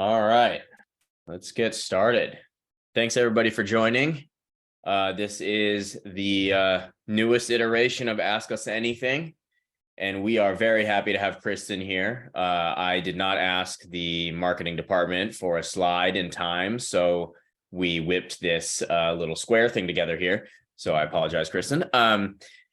All right, let's get started. Thanks everybody for joining. This is the newest iteration of Ask Us Anything, and we are very happy to have Kristen here. I did not ask the marketing department for a slide in time, so we whipped this little square thing together here. So I apologize, Kristen.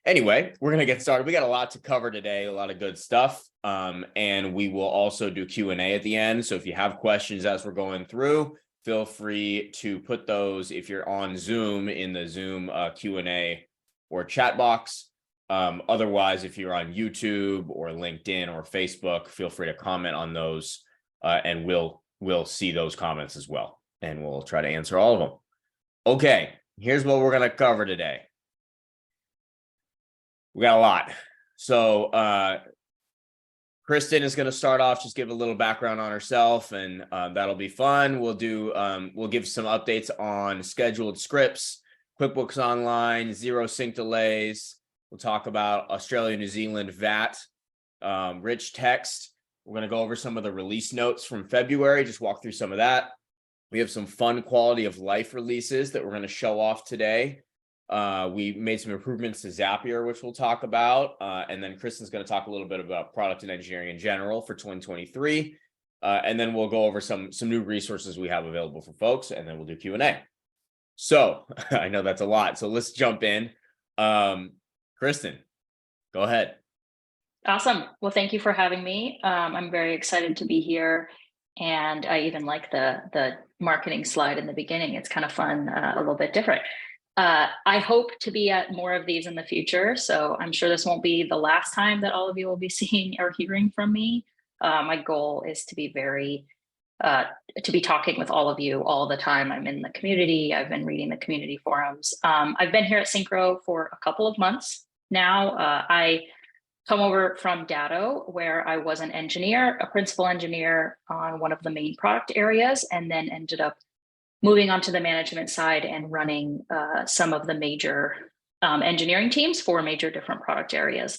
Anyway, we're going to get started. We got a lot to cover today, a lot of good stuff. And we will also do Q&A at the end. So if you have questions as we're going through, feel free to put those if you're on Zoom in the Zoom Q&A or chat box. Otherwise, if you're on YouTube or LinkedIn or Facebook, feel free to comment on those and we'll see those comments as well. And we'll try to answer all of them. Okay, here's what we're going to cover today. We got a lot. So Kristen is going to start off, just give a little background on herself, and that'll be fun. We'll give some updates on scheduled scripts, QuickBooks Online, Xero sync delays. We'll talk about Australia, New Zealand VAT, rich text. We're going to go over some of the release notes from February, just walk through some of that. We have some fun quality of life releases that we're going to show off today. We made some improvements to Zapier, which we'll talk about. And then Kristen's going to talk a little bit about product and engineering in general for 2023. And then we'll go over some new resources we have available for folks, and then we'll do Q&A. So I know that's a lot. So let's jump in. Kristen, go ahead. Awesome. Well, thank you for having me. I'm very excited to be here. And I even like the marketing slide in the beginning. It's kind of fun, a little bit different. I hope to be at more of these in the future. So I'm sure this won't be the last time that all of you will be seeing or hearing from me. My goal is to be to be talking with all of you all the time. I'm in the community. I've been reading the community forums. I've been here at Syncro for a couple of months now. I come over from Datto, where I was an engineer, a principal engineer on one of the main product areas, and then ended up moving on to the management side and running some of the major engineering teams for major different product areas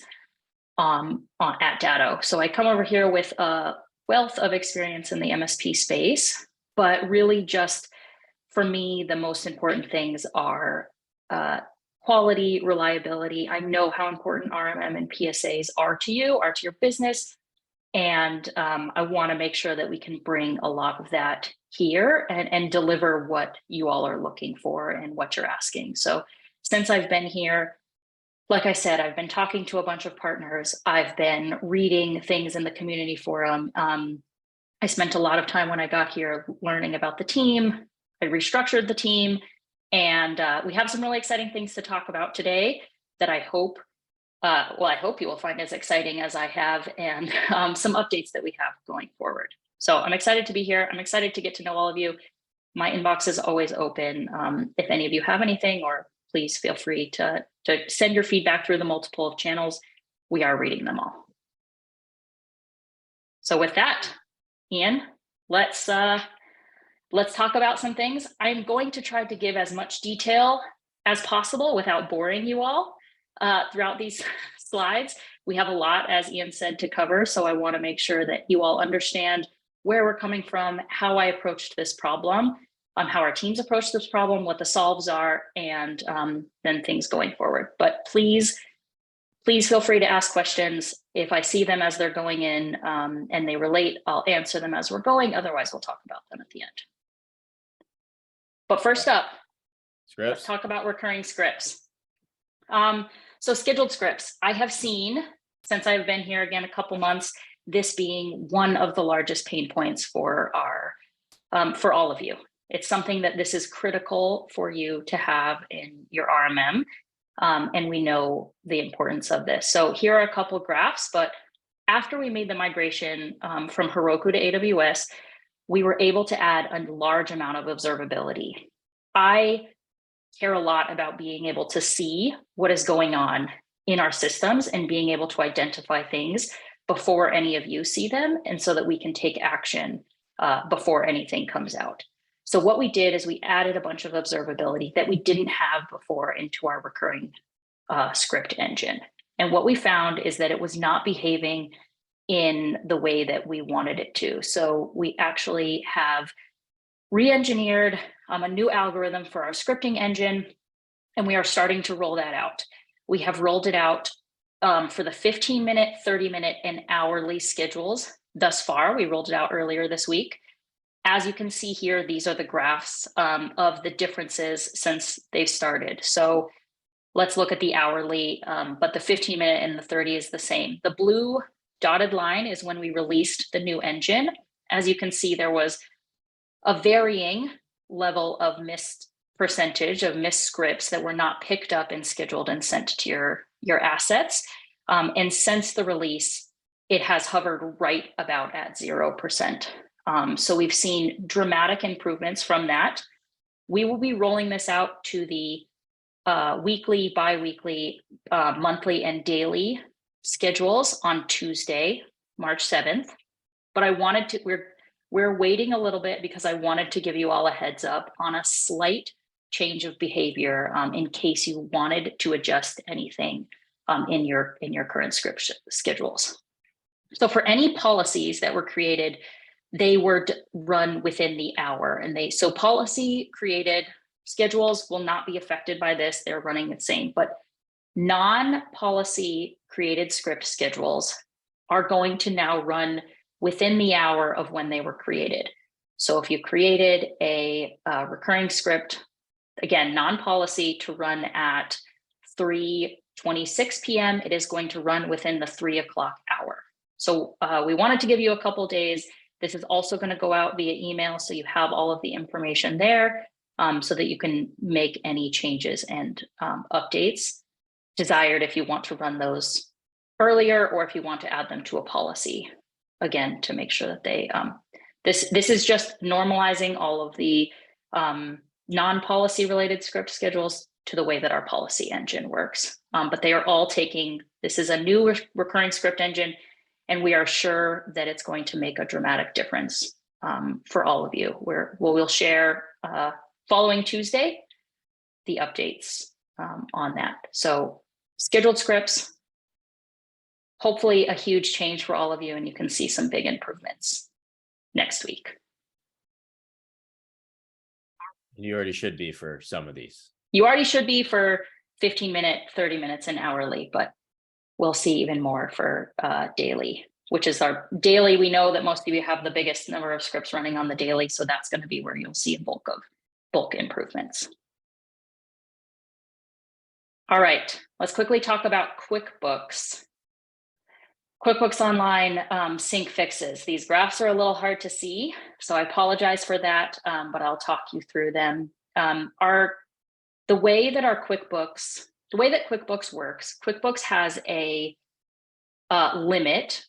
at Datto. So I come over here with a wealth of experience in the MSP space, but really just for me, the most important things are quality, reliability. I know how important RMM and PSAs are to you, are to your business. And I want to make sure that we can bring a lot of that here and deliver what you all are looking for and what you're asking. So since I've been here, like I said, I've been talking to a bunch of partners. I've been reading things in the community forum. I spent a lot of time when I got here learning about the team. I restructured the team, and we have some really exciting things to talk about today that I hope I hope you will find as exciting as I have, and some updates that we have going forward. So I'm excited to be here. I'm excited to get to know all of you. My inbox is always open. If any of you have anything, or please feel free to send your feedback through the multiple of channels. We are reading them all. So with that, Ian, let's talk about some things. I'm going to try to give as much detail as possible without boring you all. Throughout these slides. We have a lot, as Ian said, to cover. So I want to make sure that you all understand where we're coming from, how I approached this problem, how our teams approach this problem, what the solves are, and then things going forward. But please feel free to ask questions. If I see them as they're going in and they relate, I'll answer them as we're going. Otherwise, we'll talk about them at the end. But first up, let's talk about recurring scripts. So scheduled scripts, I have seen, since I've been here again a couple months, this being one of the largest pain points for for all of you. It's something that this is critical for you to have in your RMM, and we know the importance of this. So here are a couple graphs, but after we made the migration from Heroku to AWS, we were able to add a large amount of observability. I care a lot about being able to see what is going on in our systems and being able to identify things before any of you see them, and so that we can take action before anything comes out. So what we did is we added a bunch of observability that we didn't have before into our recurring script engine. And what we found is that it was not behaving in the way that we wanted it to. So we actually have re-engineered a new algorithm for our scripting engine, and we are starting to roll that out. We have rolled it out for the 15-minute, 30-minute, and hourly schedules thus far. We rolled it out earlier this week. As you can see here, these are the graphs of the differences since they've started. So let's look at the hourly, but the 15-minute and the 30 is the same. The blue dotted line is when we released the new engine. As you can see, there was a varying level of percentage of missed scripts that were not picked up and scheduled and sent to your assets. And since the release, it has hovered right about at 0%. So we've seen dramatic improvements from that. We will be rolling this out to the weekly, bi-weekly, monthly, and daily schedules on Tuesday, March 7th. But I wanted to, we're waiting a little bit because I wanted to give you all a heads up on a slight change of behavior in case you wanted to adjust anything in your current script schedules. So for any policies that were created, they were run within the hour, and so policy created schedules will not be affected by this. They're running the same, but non-policy created script schedules are going to now run within the hour of when they were created. So if you created a recurring script, again, non-policy, to run at 3:26 p.m., it is going to run within the 3 o'clock hour. So we wanted to give you a couple days. This is also going to go out via email, so you have all of the information there so that you can make any changes and updates desired if you want to run those earlier, or if you want to add them to a policy, again, to make sure that they, this is just normalizing all of the non-policy related script schedules to the way that our policy engine works. But they are all taking, this is a new recurring script engine, and we are sure that it's going to make a dramatic difference for all of you. We'll share following Tuesday the updates on that. So scheduled scripts, hopefully a huge change for all of you, and you can see some big improvements next week. You already should be for some of these. You already should be for 15-minute, 30 minutes, and hourly, but we'll see even more for daily, which is our daily. We know that most of you have the biggest number of scripts running on the daily, so that's going to be where you'll see a bulk improvements. All right, let's quickly talk about QuickBooks. QuickBooks Online sync fixes. These graphs are a little hard to see, so I apologize for that, but I'll talk you through them. The way that QuickBooks works, QuickBooks has a limit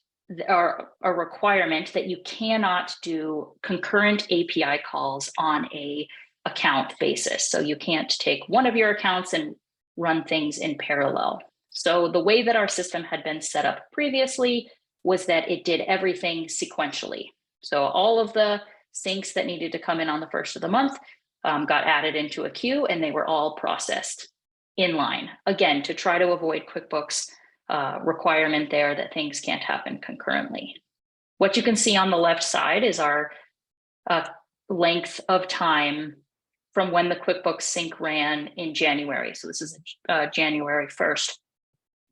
or a requirement that you cannot do concurrent API calls on a account basis. So you can't take one of your accounts and run things in parallel. So the way that our system had been set up previously was that it did everything sequentially. So all of the syncs that needed to come in on the first of the month got added into a queue, and they were all processed in line, again, to try to avoid QuickBooks requirement there that things can't happen concurrently. What you can see on the left side is our length of time from when the QuickBooks sync ran in January. So this is January 1st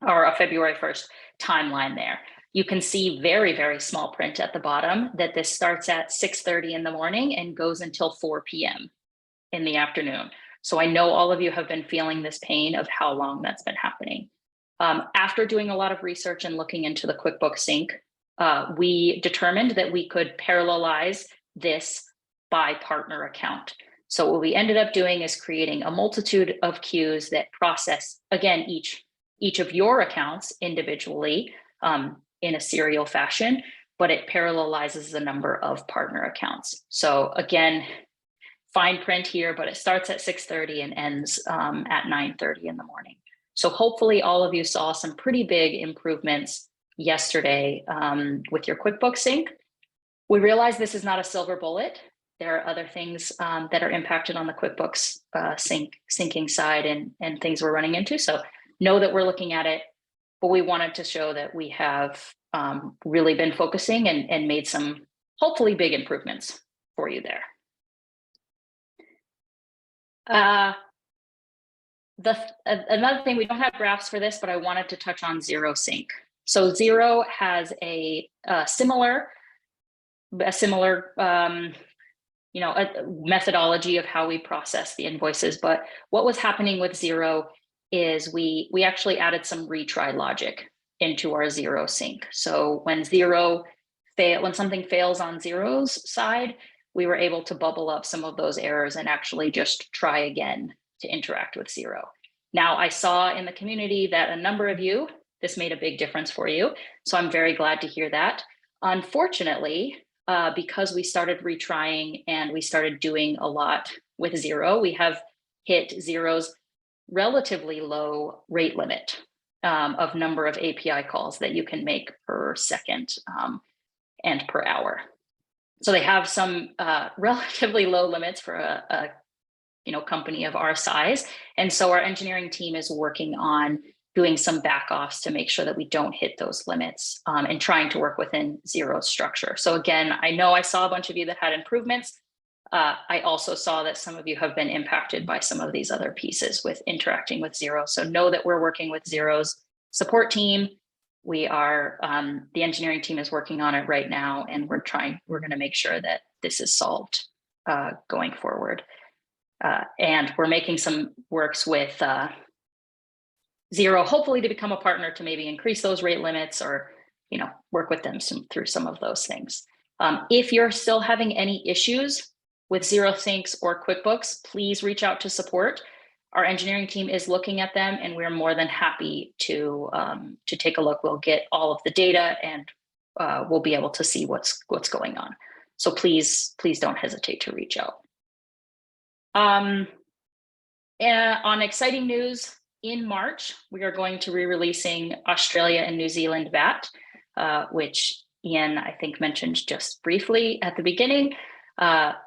or a February 1st timeline there. You can see very, very small print at the bottom that this starts at 6:30 in the morning and goes until 4 p.m. in the afternoon. So I know all of you have been feeling this pain of how long that's been happening. After doing a lot of research and looking into the QuickBooks sync, we determined that we could parallelize this by partner account. So what we ended up doing is creating a multitude of queues that process, again, each of your accounts individually in a serial fashion, but it parallelizes the number of partner accounts. So again, fine print here, but it starts at 6:30 and ends at 9:30 in the morning. So hopefully all of you saw some pretty big improvements yesterday with your QuickBooks sync. We realize this is not a silver bullet. There are other things that are impacted on the QuickBooks syncing side and things we're running into. So know that we're looking at it, but we wanted to show that we have really been focusing and made some hopefully big improvements for you there. Another thing, we don't have graphs for this, but I wanted to touch on Xero Sync. So Xero has a similar methodology of how we process the invoices. But what was happening with Xero is we actually added some retry logic into our Xero Sync. So when something fails on Xero's side, we were able to bubble up some of those errors and actually just try again to interact with Xero. Now, I saw in the community that a number of you, this made a big difference for you. So I'm very glad to hear that. Unfortunately, because we started retrying and we started doing a lot with Xero, we have hit Xero's relatively low rate limit of number of API calls that you can make per second and per hour. So they have some relatively low limits for a company of our size. And so our engineering team is working on doing some backoffs to make sure that we don't hit those limits and trying to work within Xero's structure. So again, I know I saw a bunch of you that had improvements. I also saw that some of you have been impacted by some of these other pieces with interacting with Xero. So know that we're working with Xero's support team. We are, the engineering team is working on it right now, and we're going to make sure that this is solved going forward. And we're making some works with Xero, hopefully to become a partner to maybe increase those rate limits or, work with them through some of those things. If you're still having any issues with Xero Syncs or QuickBooks, please reach out to support. Our engineering team is looking at them, and we're more than happy to take a look. We'll get all of the data, and we'll be able to see what's going on. So please don't hesitate to reach out. And on exciting news, in March, we are going to be releasing Australia and New Zealand VAT, which Ian, I think, mentioned just briefly at the beginning.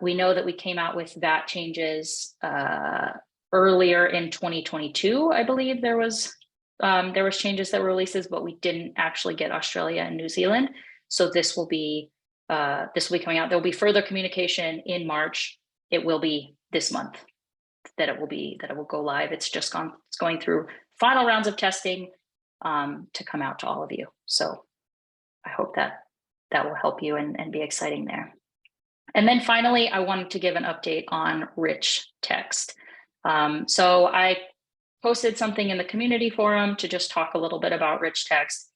We know that we came out with VAT changes earlier in 2022. I believe there was changes that were releases, but we didn't actually get Australia and New Zealand. So this will be coming out. There will be further communication in March. It will be this month that it will go live. It's going through final rounds of testing to come out to all of you. So I hope that will help you and be exciting there. And then finally, I wanted to give an update on rich text. So I posted something in the community forum to just talk a little bit about rich text,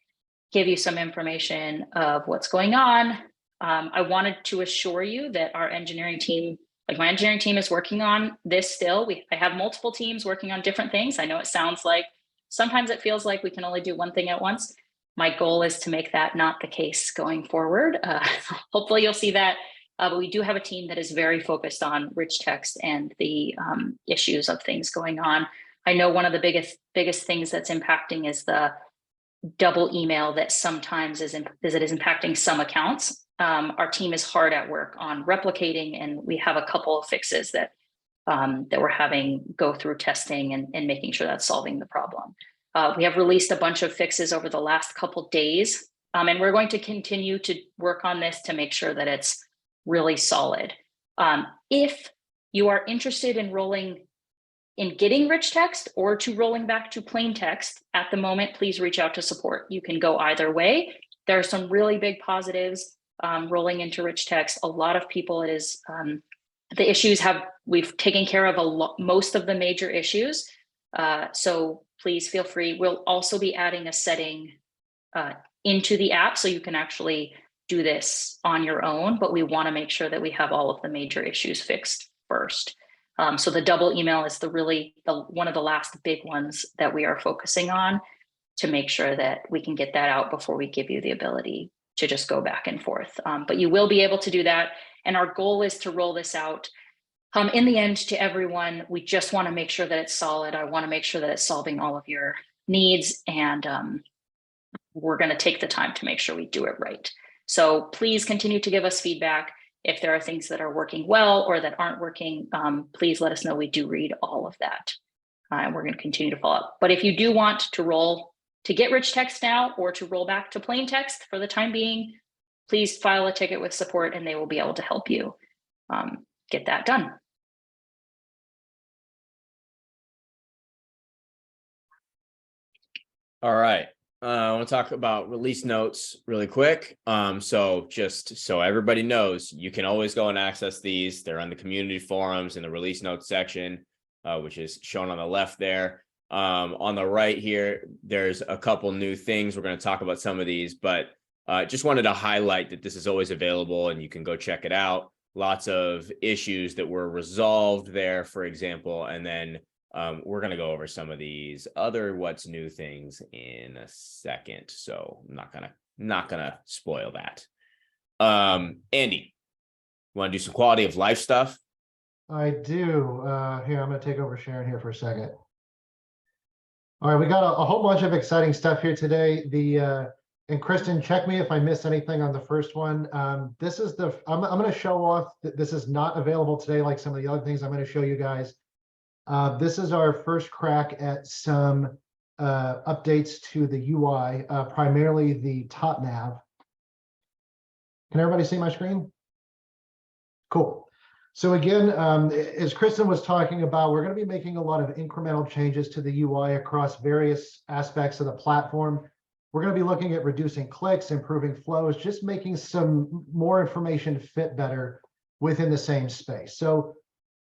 give you some information of what's going on. I wanted to assure you that our engineering team, my engineering team, is working on this still. I have multiple teams working on different things. I know it sounds like sometimes it feels like we can only do one thing at once. My goal is to make that not the case going forward. Hopefully you'll see that. But we do have a team that is very focused on rich text and the issues of things going on. I know one of the biggest things that's impacting is the double email that sometimes is impacting some accounts. Our team is hard at work on replicating, and we have a couple of fixes that we're having go through testing and making sure that's solving the problem. We have released a bunch of fixes over the last couple days, and we're going to continue to work on this to make sure that it's really solid. If you are interested in getting rich text or to rolling back to plain text at the moment, please reach out to support. You can go either way. There are some really big positives rolling into rich text. A lot of people, the issues we've taken care of most of the major issues. So please feel free. We'll also be adding a setting into the app so you can actually do this on your own, but we want to make sure that we have all of the major issues fixed first. So the double email is one of the last big ones that we are focusing on to make sure that we can get that out before we give you the ability to just go back and forth. But you will be able to do that. And our goal is to roll this out in the end to everyone. We just want to make sure that it's solid. I want to make sure that it's solving all of your needs, and we're going to take the time to make sure we do it right. So please continue to give us feedback. If there are things that are working well or that aren't working, please let us know. We do read all of that, and we're going to continue to follow up. But if you do want to roll to get rich text now or to roll back to plain text for the time being, please file a ticket with support and they will be able to help you get that done. All right. I want to talk about release notes really quick. So just so everybody knows, you can always go and access these. They're on the community forums in the release notes section, which is shown on the left there. On the right here, there's a couple new things. We're going to talk about some of these, but just wanted to highlight that this is always available and you can go check it out. Lots of issues that were resolved there, for example, and then we're going to go over some of these other what's new things in a second. So I'm not gonna spoil that. Andy, you want to do some quality of life stuff? I do. Here, I'm going to take over Sharon here for a second. All right, we got a whole bunch of exciting stuff here today. And Kristen, check me if I missed anything on the first one. This is I'm going to show off that this is not available today like some of the other things I'm going to show you guys. This is our first crack at some updates to the UI, primarily the top nav. Can everybody see my screen? Cool. So again, as Kristen was talking about, we're going to be making a lot of incremental changes to the UI across various aspects of the platform. We're going to be looking at reducing clicks, improving flows, just making some more information fit better within the same space. So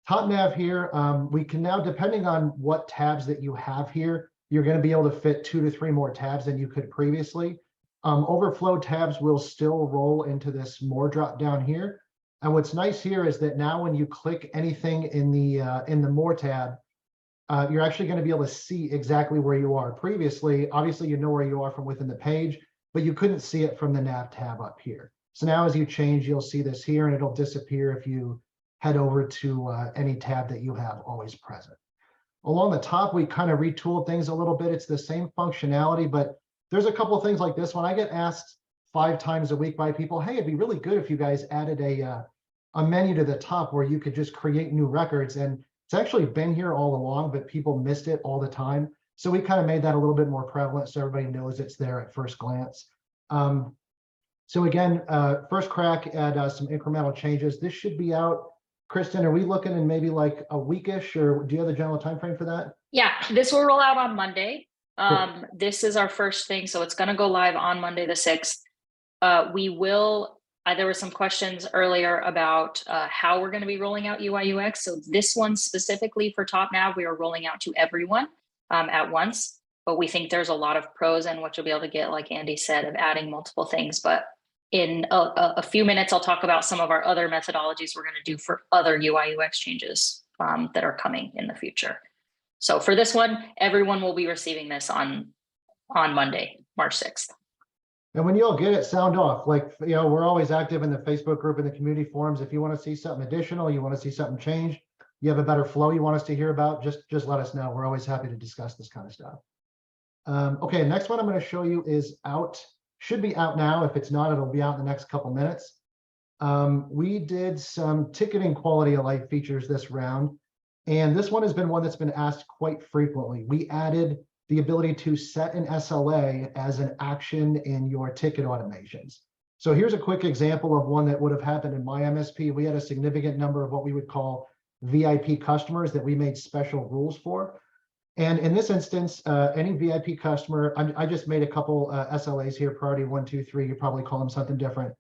top nav here, we can now, depending on what tabs that you have here, you're going to be able to fit 2 to 3 more tabs than you could previously. Overflow tabs will still roll into this more drop down here. And what's nice here is that now when you click anything in the more tab, you're actually going to be able to see exactly where you are. Previously, obviously, you know where you are from within the page, but you couldn't see it from the nav tab up here. So now as you change, you'll see this here and it'll disappear if you head over to any tab that you have always present. Along the top, we kind of retooled things a little bit. It's the same functionality, but there's a couple of things like this one. I get asked 5 times a week by people, hey, it'd be really good if you guys added a menu to the top where you could just create new records. And it's actually been here all along, but people missed it all the time. So we kind of made that a little bit more prevalent so everybody knows it's there at first glance. So again, first crack at some incremental changes. This should be out. Kristen, are we looking in maybe like a weekish, or do you have the general time frame for that? Yeah, this will roll out on Monday. Cool. This is our first thing, so it's going to go live on Monday the 6th. We will, there were some questions earlier about how we're going to be rolling out UI UX. So this one specifically for top nav, we are rolling out to everyone at once, but we think there's a lot of pros in what you'll be able to get, like Andy said, of adding multiple things. But in a few minutes, I'll talk about some of our other methodologies we're going to do for other UI UX changes that are coming in the future. So for this one, everyone will be receiving this on Monday, March 6th. And when you all get it, sound off. Like, you know, we're always active in the Facebook group and the community forums. If you want to see something additional, you want to see something change, you have a better flow you want us to hear about, just let us know. We're always happy to discuss this kind of stuff. Okay, next one I'm going to show you is out. Should be out now. If it's not, it'll be out in the next couple minutes. We did some ticketing quality of life features this round, and this one has been one that's been asked quite frequently. We added the ability to set an SLA as an action in your ticket automations. So here's a quick example of one that would have happened in my MSP. We had a significant number of what we would call VIP customers that we made special rules for. And in this instance, any VIP customer, I just made a couple SLAs here, priority 1, 2, 3, you probably call them something different.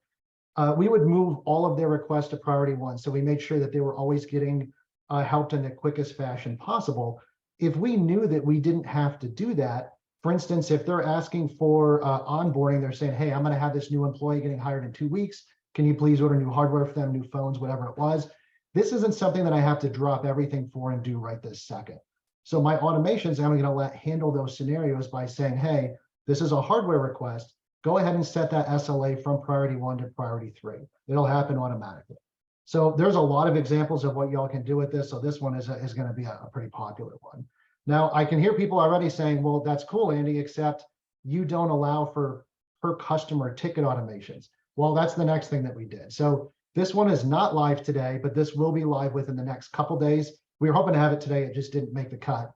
We would move all of their requests to priority 1. So we made sure that they were always getting helped in the quickest fashion possible. If we knew that we didn't have to do that, for instance, if they're asking for onboarding, they're saying, hey, I'm going to have this new employee getting hired in 2 weeks. Can you please order new hardware for them, new phones, whatever it was? This isn't something that I have to drop everything for and do right this second. So my automations, I'm going to let handle those scenarios by saying, hey, this is a hardware request. Go ahead and set that SLA from priority 1 to priority 3. It'll happen automatically. So there's a lot of examples of what y'all can do with this. So this one is going to be a pretty popular one. Now, I can hear people already saying, well, that's cool, Andy, except you don't allow for per customer ticket automations. Well, that's the next thing that we did. So this one is not live today, but this will be live within the next couple days. We were hoping to have it today. It just didn't make the cut.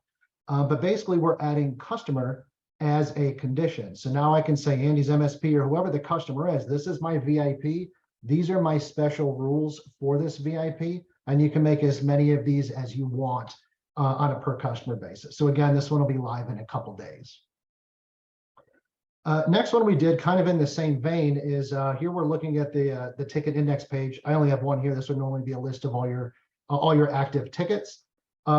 But basically, we're adding customer as a condition. So now I can say Andy's MSP or whoever the customer is, this is my VIP. These are my special rules for this VIP. And you can make as many of these as you want on a per customer basis. So again, this one will be live in a couple days. Next one we did kind of in the same vein is here we're looking at the ticket index page. I only have one here. This would normally be a list of all your active tickets.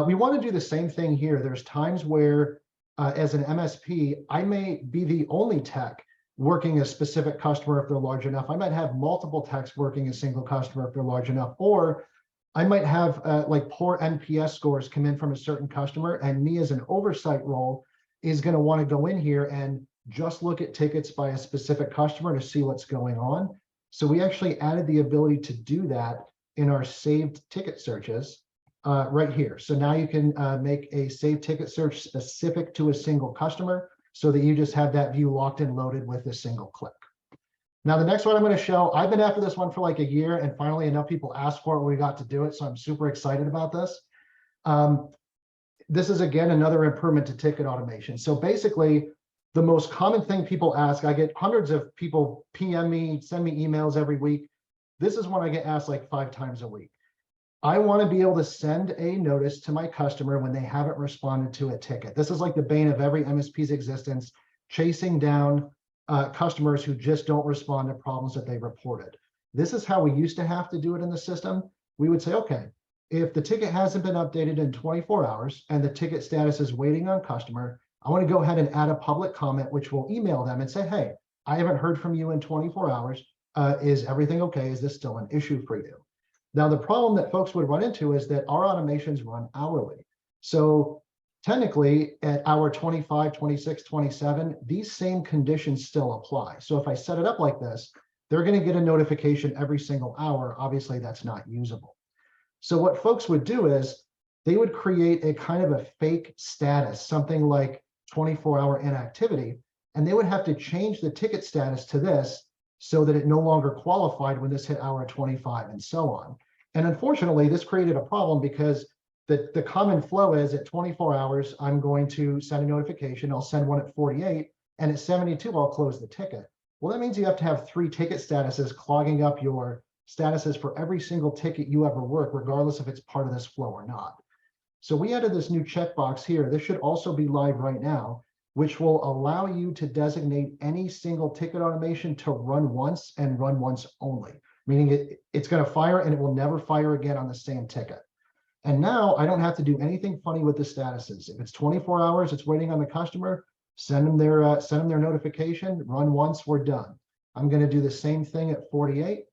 We want to do the same thing here. There's times where as an MSP, I may be the only tech working a specific customer if they're large enough. I might have multiple techs working a single customer if they're large enough, or I might have like poor NPS scores come in from a certain customer, and me as an oversight role is going to want to go in here and just look at tickets by a specific customer to see what's going on. So we actually added the ability to do that in our saved ticket searches right here. So now you can make a saved ticket search specific to a single customer so that you just have that view locked and loaded with a single click. Now, the next one I'm going to show, I've been after this one for like a year, and finally enough people asked for it, we got to do it. So I'm super excited about this. This is, again, another improvement to ticket automation. So basically, the most common thing people ask, I get hundreds of people PM me, send me emails every week. This is one I get asked like 5 times a week. I want to be able to send a notice to my customer when they haven't responded to a ticket. This is like the bane of every MSP's existence, chasing down customers who just don't respond to problems that they reported. This is how we used to have to do it in the system. We would say, okay, if the ticket hasn't been updated in 24 hours and the ticket status is waiting on customer, I want to go ahead and add a public comment, which will email them and say, hey, I haven't heard from you in 24 hours. Is everything okay? Is this still an issue for you? Now, the problem that folks would run into is that our automations run hourly. So technically at hour 25, 26, 27, these same conditions still apply. So if I set it up like this, they're going to get a notification every single hour. Obviously, that's not usable. So what folks would do is they would create a kind of a fake status, something like 24-hour inactivity, and they would have to change the ticket status to this so that it no longer qualified when this hit hour 25 and so on. And unfortunately, this created a problem because the common flow is at 24 hours, I'm going to send a notification. I'll send one at 48, and at 72, I'll close the ticket. Well, that means you have to have 3 ticket statuses clogging up your statuses for every single ticket you ever work, regardless if it's part of this flow or not. So we added this new checkbox here. This should also be live right now, which will allow you to designate any single ticket automation to run once and run once only, meaning it's going to fire and it will never fire again on the same ticket. And now I don't have to do anything funny with the statuses. If it's 24 hours, it's waiting on the customer, send them their notification, run once, we're done. I'm going to do the same thing at 48.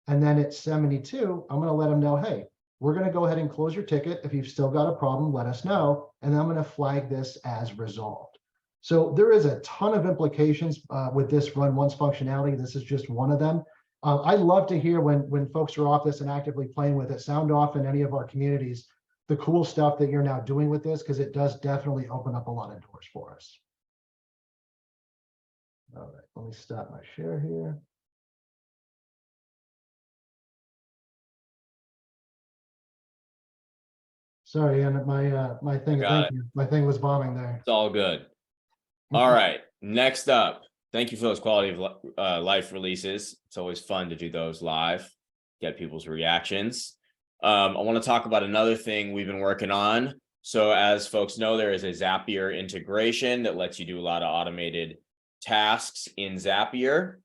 And then at 72, I'm going to let them know, hey, we're going to go ahead and close your ticket. If you've still got a problem, let us know. And then I'm going to flag this as resolved. So there is a ton of implications with this run once functionality. This is just one of them. I love to hear when folks are off this and actively playing with it, sound off in any of our communities, the cool stuff that you're now doing with this, because it does definitely open up a lot of doors for us. All right, let me stop my share here. Sorry, and my thing, thank you. My thing was bombing there. It's all good. All right, next up. Thank you for those quality of life releases. It's always fun to do those live, get people's reactions. I want to talk about another thing we've been working on. So as folks know, there is a Zapier integration that lets you do a lot of automated tasks in Zapier.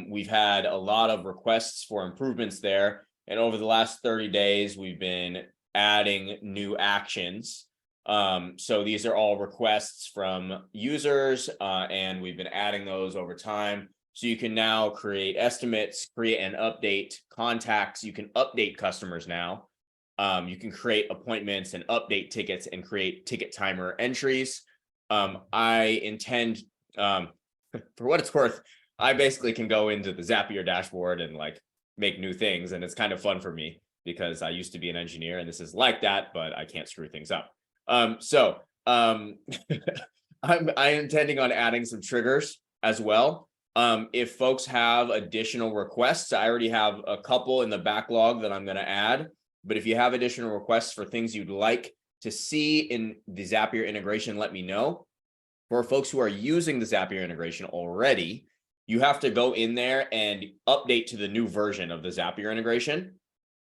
We've had a lot of requests for improvements there. And over the last 30 days, we've been adding new actions. So these are all requests from users, and we've been adding those over time. So you can now create estimates, create and update contacts. You can update customers now. You can create appointments and update tickets and create ticket timer entries. I intend, for what it's worth, I basically can go into the Zapier dashboard and like make new things. And it's kind of fun for me because I used to be an engineer and this is like that, but I can't screw things up. I'm intending on adding some triggers as well. If folks have additional requests, I already have a couple in the backlog that I'm going to add. But if you have additional requests for things you'd like to see in the Zapier integration, let me know. For folks who are using the Zapier integration already, you have to go in there and update to the new version of the Zapier integration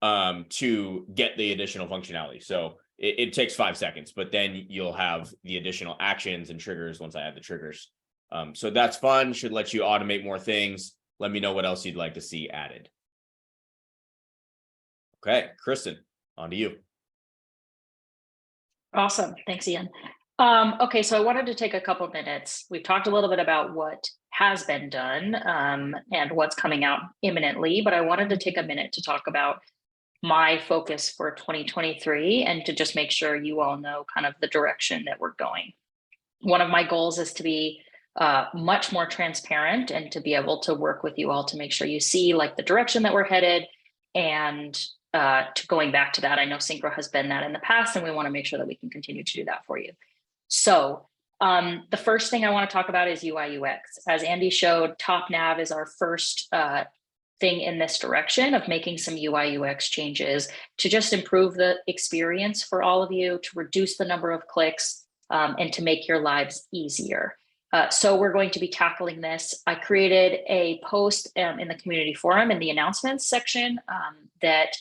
to get the additional functionality. So it takes 5 seconds, but then you'll have the additional actions and triggers once I add the triggers. So that's fun, should let you automate more things. Let me know what else you'd like to see added. Okay, Kristen, on to you. Awesome. Thanks, Ian. Okay, so I wanted to take a couple of minutes. We've talked a little bit about what has been done and what's coming out imminently, but I wanted to take a minute to talk about my focus for 2023 and to just make sure you all know kind of the direction that we're going. One of my goals is to be much more transparent and to be able to work with you all to make sure you see like the direction that we're headed. And to going back to that, I know Syncro has been that in the past, and we want to make sure that we can continue to do that for you. So the first thing I want to talk about is UI UX. As Andy showed, Top Nav is our first thing in this direction of making some UI UX changes to just improve the experience for all of you, to reduce the number of clicks, and to make your lives easier. So we're going to be tackling this. I created a post in the community forum in the announcements section that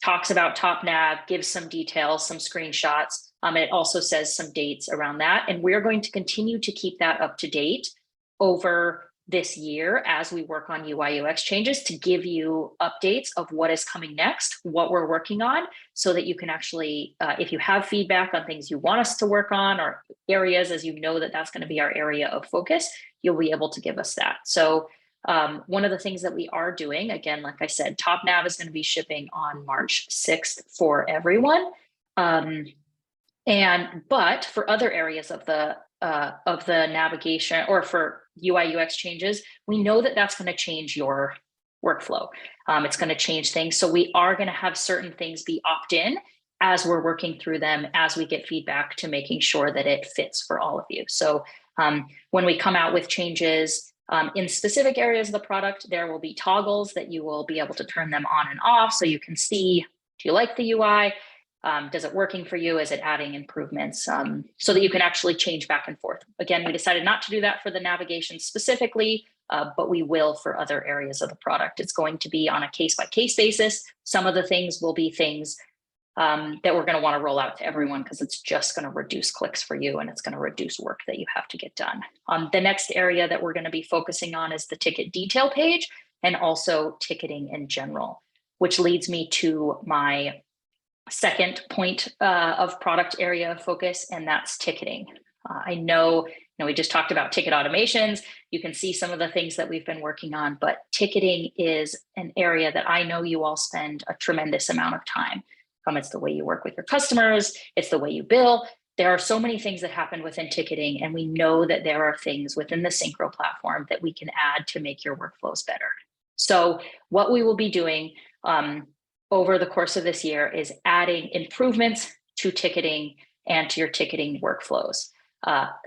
talks about Top Nav, gives some details, some screenshots. It also says some dates around that. And we're going to continue to keep that up to date over this year as we work on UI UX changes to give you updates of what is coming next, what we're working on, so that you can actually, if you have feedback on things you want us to work on or areas, as you know that that's going to be our area of focus, you'll be able to give us that. So one of the things that we are doing, again, like I said, Top Nav is going to be shipping on March 6th for everyone. But for other areas of the navigation or for UI UX changes, we know that that's going to change your workflow. It's going to change things. So we are going to have certain things be opt-in as we're working through them, as we get feedback to making sure that it fits for all of you. So when we come out with changes in specific areas of the product, there will be toggles that you will be able to turn them on and off. So you can see, do you like the UI? Does it working for you? Is it adding improvements so that you can actually change back and forth? Again, we decided not to do that for the navigation specifically, but we will for other areas of the product. It's going to be on a case-by-case basis. Some of the things will be things that we're going to want to roll out to everyone because it's just going to reduce clicks for you and it's going to reduce work that you have to get done. The next area that we're going to be focusing on is the ticket detail page and also ticketing in general, which leads me to my second point of product area of focus, and that's ticketing. I know, we just talked about ticket automations. You can see some of the things that we've been working on, but ticketing is an area that I know you all spend a tremendous amount of time. It's the way you work with your customers. It's the way you bill. There are so many things that happen within ticketing, and we know that there are things within the Syncro platform that we can add to make your workflows better. So what we will be doing over the course of this year is adding improvements to ticketing and to your ticketing workflows.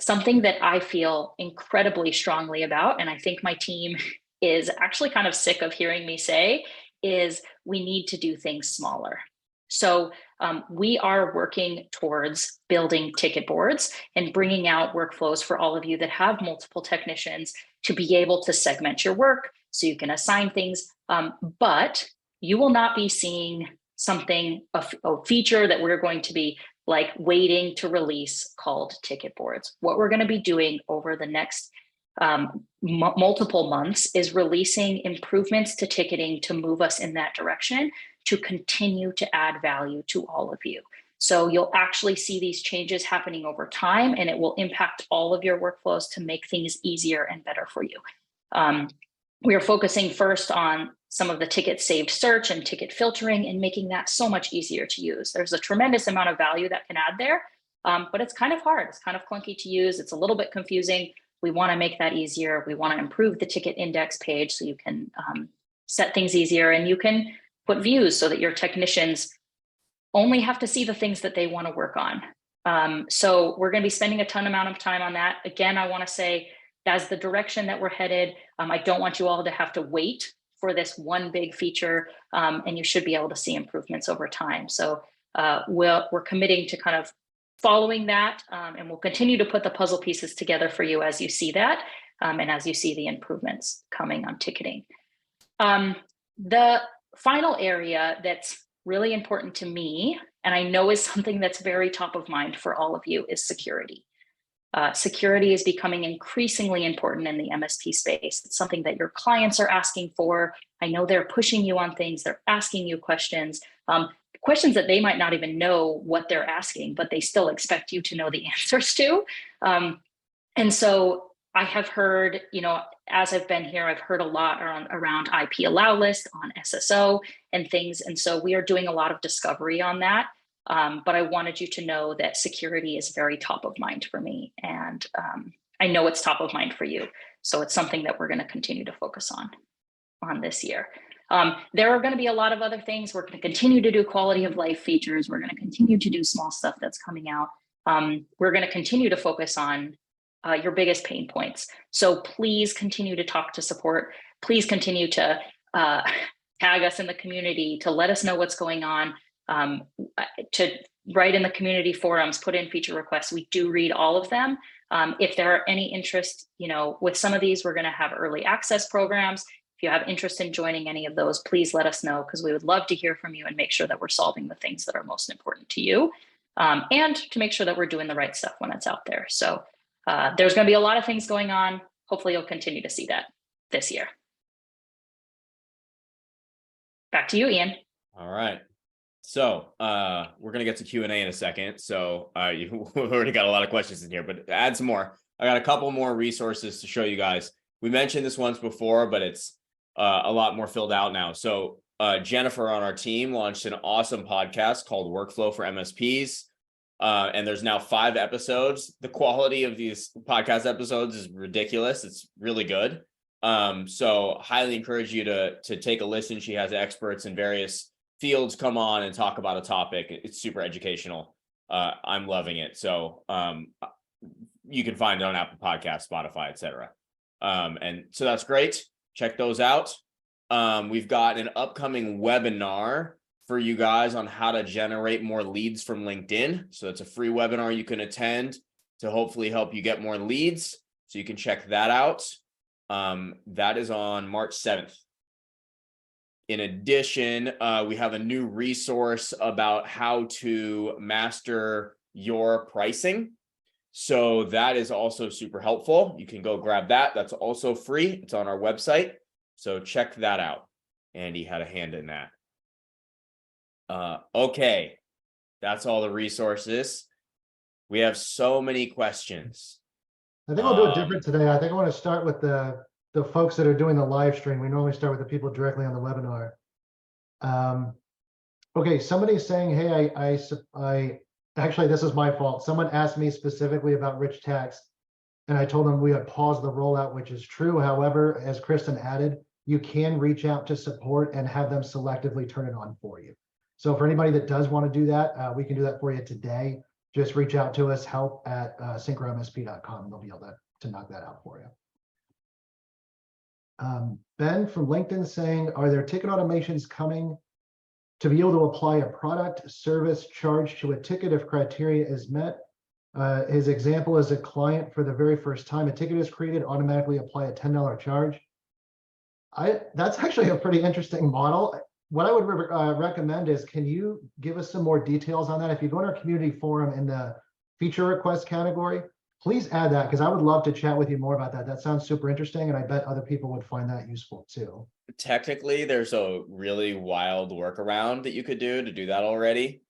Something that I feel incredibly strongly about, and I think my team is actually kind of sick of hearing me say, is we need to do things smaller. So we are working towards building ticket boards and bringing out workflows for all of you that have multiple technicians to be able to segment your work so you can assign things, but you will not be seeing something, a feature that we're going to be like waiting to release called ticket boards. What we're going to be doing over the next multiple months is releasing improvements to ticketing to move us in that direction to continue to add value to all of you. So you'll actually see these changes happening over time, and it will impact all of your workflows to make things easier and better for you. We are focusing first on some of the ticket saved search and ticket filtering and making that so much easier to use. There's a tremendous amount of value that can add there, but it's kind of hard. It's kind of clunky to use. It's a little bit confusing. We want to make that easier. We want to improve the ticket index page so you can set things easier, and you can put views so that your technicians only have to see the things that they want to work on. So we're going to be spending a ton amount of time on that. Again, I want to say that's the direction that we're headed. I don't want you all to have to wait for this one big feature, and you should be able to see improvements over time. So we're committing to kind of following that, and we'll continue to put the puzzle pieces together for you as you see that, and as you see the improvements coming on ticketing. The final area that's really important to me, and I know is something that's very top of mind for all of you, is security. Security is becoming increasingly important in the MSP space. It's something that your clients are asking for. I know they're pushing you on things. They're asking you questions, questions that they might not even know what they're asking, but they still expect you to know the answers to. And so I have heard, as I've been here, I've heard a lot around IP allow list on SSO and things. And so we are doing a lot of discovery on that. But I wanted you to know that security is very top of mind for me. And I know it's top of mind for you. So it's something that we're going to continue to focus on this year. There are going to be a lot of other things. We're going to continue to do quality of life features. We're going to continue to do small stuff that's coming out. We're going to continue to focus on your biggest pain points. So please continue to talk to support. Please continue to tag us in the community, to let us know what's going on. To write in the community forums, put in feature requests. We do read all of them. If there are any interest, with some of these, we're going to have early access programs. If you have interest in joining any of those, please let us know, because we would love to hear from you and make sure that we're solving the things that are most important to you, and to make sure that we're doing the right stuff when it's out there. So there's going to be a lot of things going on. Hopefully you'll continue to see that this year. Back to you, Ian. All right. So we're going to get to Q&A in a second. So we've already got a lot of questions in here, but add some more. I got a couple more resources to show you guys. We mentioned this once before, but it's a lot more filled out now. So Jennifer on our team launched an awesome podcast called Workflow for MSPs. And there's now 5 episodes. The quality of these podcast episodes is ridiculous. It's really good. So highly encourage you to take a listen. She has experts in various fields come on and talk about a topic. It's super educational. I'm loving it. So you can find it on Apple Podcasts, Spotify, etc. And so that's great. Check those out. We've got an upcoming webinar for you guys on how to generate more leads from LinkedIn. So it's a free webinar you can attend to hopefully help you get more leads. So you can check that out. That is on March 7th. In addition, we have a new resource about how to master your pricing. So that is also super helpful. You can go grab that. That's also free. It's on our website. So check that out. Andy had a hand in that. Okay, that's all the resources. We have so many questions. I think we'll do it different today. I think I want to start with the folks that are doing the live stream. We normally start with the people directly on the webinar. Okay, somebody's saying, hey, I actually, this is my fault. Someone asked me specifically about rich text, and I told them we had paused the rollout, which is true. However, as Kristen added, you can reach out to support and have them selectively turn it on for you. So for anybody that does want to do that, we can do that for you today. Just reach out to us, help@syncromsp.com. They'll be able to knock that out for you. Ben from LinkedIn saying, are there ticket automations coming to be able to apply a product, service, charge to a ticket if criteria is met? His example is a client for the very first time, a ticket is created, automatically apply a $10 charge. That's actually a pretty interesting model. What I would recommend is, can you give us some more details on that? If you go in our community forum in the feature request category, please add that, because I would love to chat with you more about that. That sounds super interesting, and I bet other people would find that useful too. Technically, there's a really wild workaround that you could do to do that already.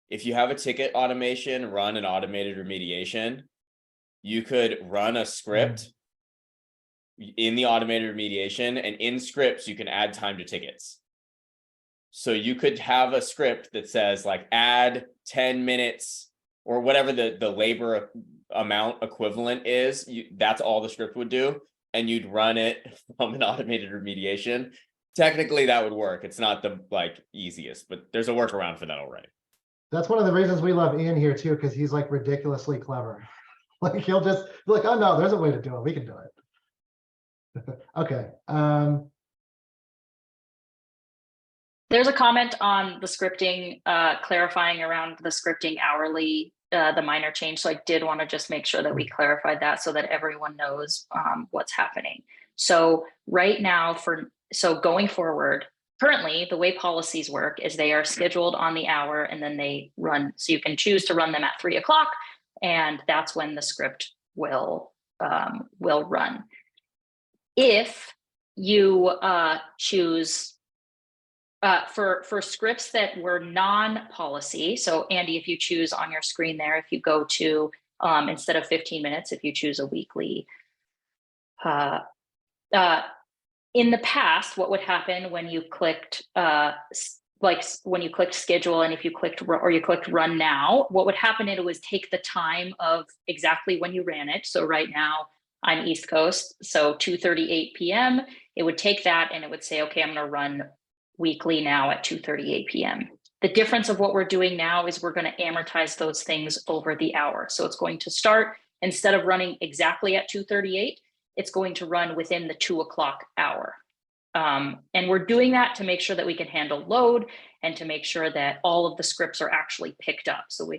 If you have a ticket automation, run an automated remediation, you could run a script in the automated remediation, and in scripts, you can add time to tickets. So you could have a script that says like add 10 minutes or whatever the labor amount equivalent is. That's all the script would do. And you'd run it from an automated remediation. Technically that would work. It's not the easiest, but there's a workaround for that already. That's one of the reasons we love Ian here too, because he's like ridiculously clever. Like he'll just be like, oh no, there's a way to do it. We can do it. Okay. There's a comment on the scripting, clarifying around the scripting hourly the minor change. So I did want to just make sure that we clarified that so that everyone knows what's happening. So right now so going forward, currently the way policies work is they are scheduled on the hour and then they run. So you can choose to run them at 3 o'clock, and that's when the script will run. If you choose for scripts that were non-policy, so Andy, if you choose on your screen there, if you go to instead of 15 minutes, if you choose a weekly, in the past, what would happen when you clicked like when you clicked schedule, and if you clicked run now, what would happen, it was take the time of exactly when you ran it. So right now I'm East Coast, so 2:38 p.m. It would take that and it would say, okay, I'm going to run weekly now at 2:38 p.m. The difference of what we're doing now is we're going to amortize those things over the hour. So it's going to start, instead of running exactly at 2:38, it's going to run within the 2 o'clock hour. And we're doing that to make sure that we can handle load and to make sure that all of the scripts are actually picked up. So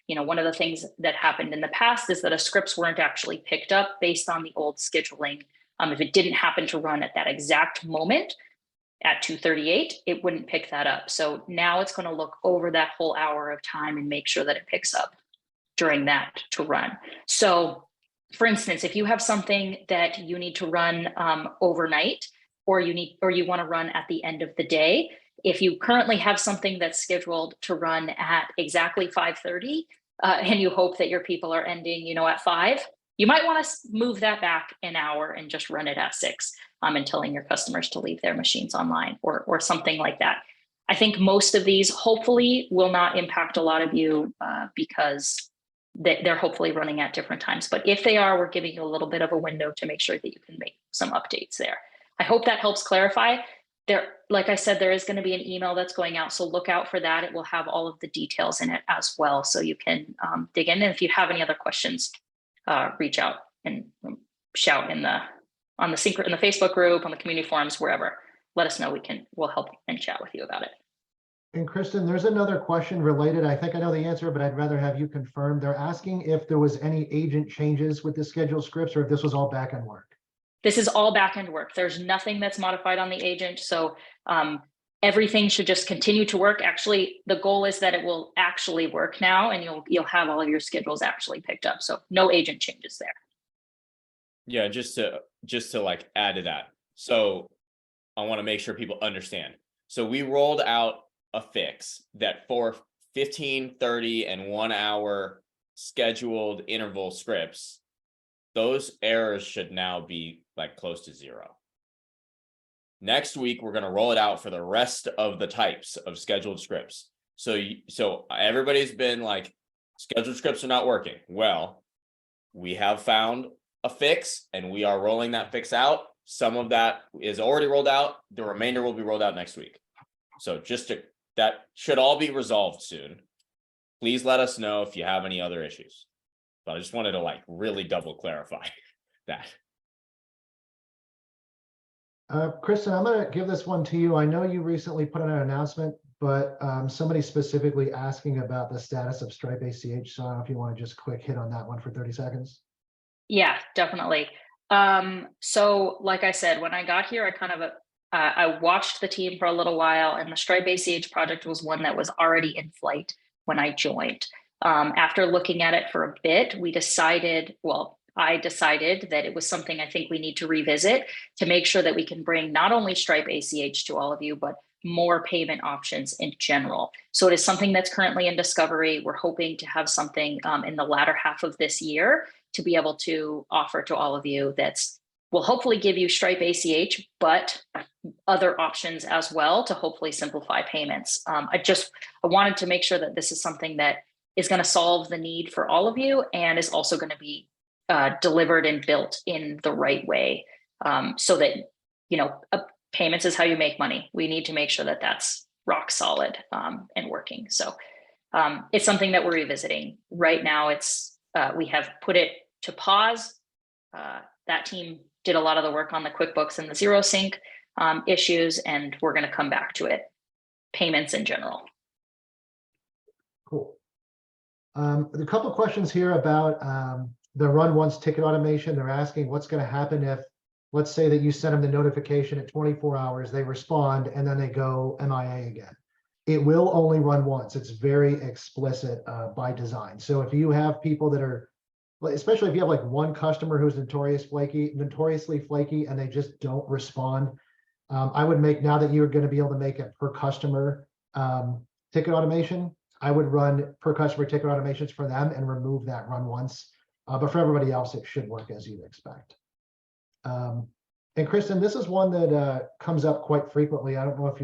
one of the things that happened in the past is that scripts weren't actually picked up based on the old scheduling. If it didn't happen to run at that exact moment at 2:38, it wouldn't pick that up. So now it's going to look over that whole hour of time and make sure that it picks up during that to run. So for instance, if you have something that you need to run overnight, or you want to run at the end of the day, if you currently have something that's scheduled to run at exactly 5:30, and you hope that your people are ending, at 5, you might want to move that back an hour and just run it at 6, and telling your customers to leave their machines online or something like that. I think most of these hopefully will not impact a lot of you because they're hopefully running at different times. But if they are, we're giving you a little bit of a window to make sure that you can make some updates there. I hope that helps clarify. Like I said, there is going to be an email that's going out, so look out for that. It will have all of the details in it as well, so you can dig in. And if you have any other questions, reach out and shout on the Syncro, in the Facebook group, on the community forums, wherever. Let us know. We'll help and chat with you about it. And Kristen, there's another question related. I think I know the answer, but I'd rather have you confirm. They're asking if there was any agent changes with the scheduled scripts, or if this was all back-end work. This is all back-end work. There's nothing that's modified on the agent. So everything should just continue to work. Actually, the goal is that it will actually work now, and you'll have all of your schedules actually picked up. So no agent changes there. Yeah, just to like add to that. So I want to make sure people understand. So we rolled out a fix that for 15, 30, and 1 hour scheduled interval scripts, those errors should now be like close to 0. Next week, we're going to roll it out for the rest of the types of scheduled scripts. So everybody's been like, scheduled scripts are not working. Well, we have found a fix and we are rolling that fix out. Some of that is already rolled out. The remainder will be rolled out next week. So that should all be resolved soon. Please let us know if you have any other issues. But I just wanted to like really double clarify that. Kristen, I'm going to give this one to you. I know you recently put out an announcement, but somebody specifically asking about the status of Stripe ACH. So I don't know if you want to just quick hit on that one for 30 seconds. Yeah, definitely. So like I said, when I got here, I watched the team for a little while, and the Stripe ACH project was one that was already in flight when I joined. After looking at it for a bit, I decided that it was something I think we need to revisit to make sure that we can bring not only Stripe ACH to all of you, but more payment options in general. So it is something that's currently in discovery. We're hoping to have something in the latter half of this year to be able to offer to all of you will hopefully give you Stripe ACH, but other options as well to hopefully simplify payments. I wanted to make sure that this is something that is going to solve the need for all of you and is also going to be delivered and built in the right way, so that payments is how you make money. We need to make sure that that's rock solid and working. So it's something that we're revisiting right now. We have put it to pause. That team did a lot of the work on the QuickBooks and the Xero sync issues, and we're going to come back to it. Payments in general. Cool. A couple of questions here about the run once ticket automation. They're asking what's going to happen if, let's say that you send them the notification at 24 hours, they respond, and then they go MIA again. It will only run once. It's very explicit by design. So if you have people that are, especially if you have like one customer who's notoriously flaky, and they just don't respond, I would make, now that you're going to be able to make it per customer ticket automation, I would run per customer ticket automations for them and remove that run once. But for everybody else, it should work as you'd expect. And Kristen, this is one that comes up quite frequently. I don't know if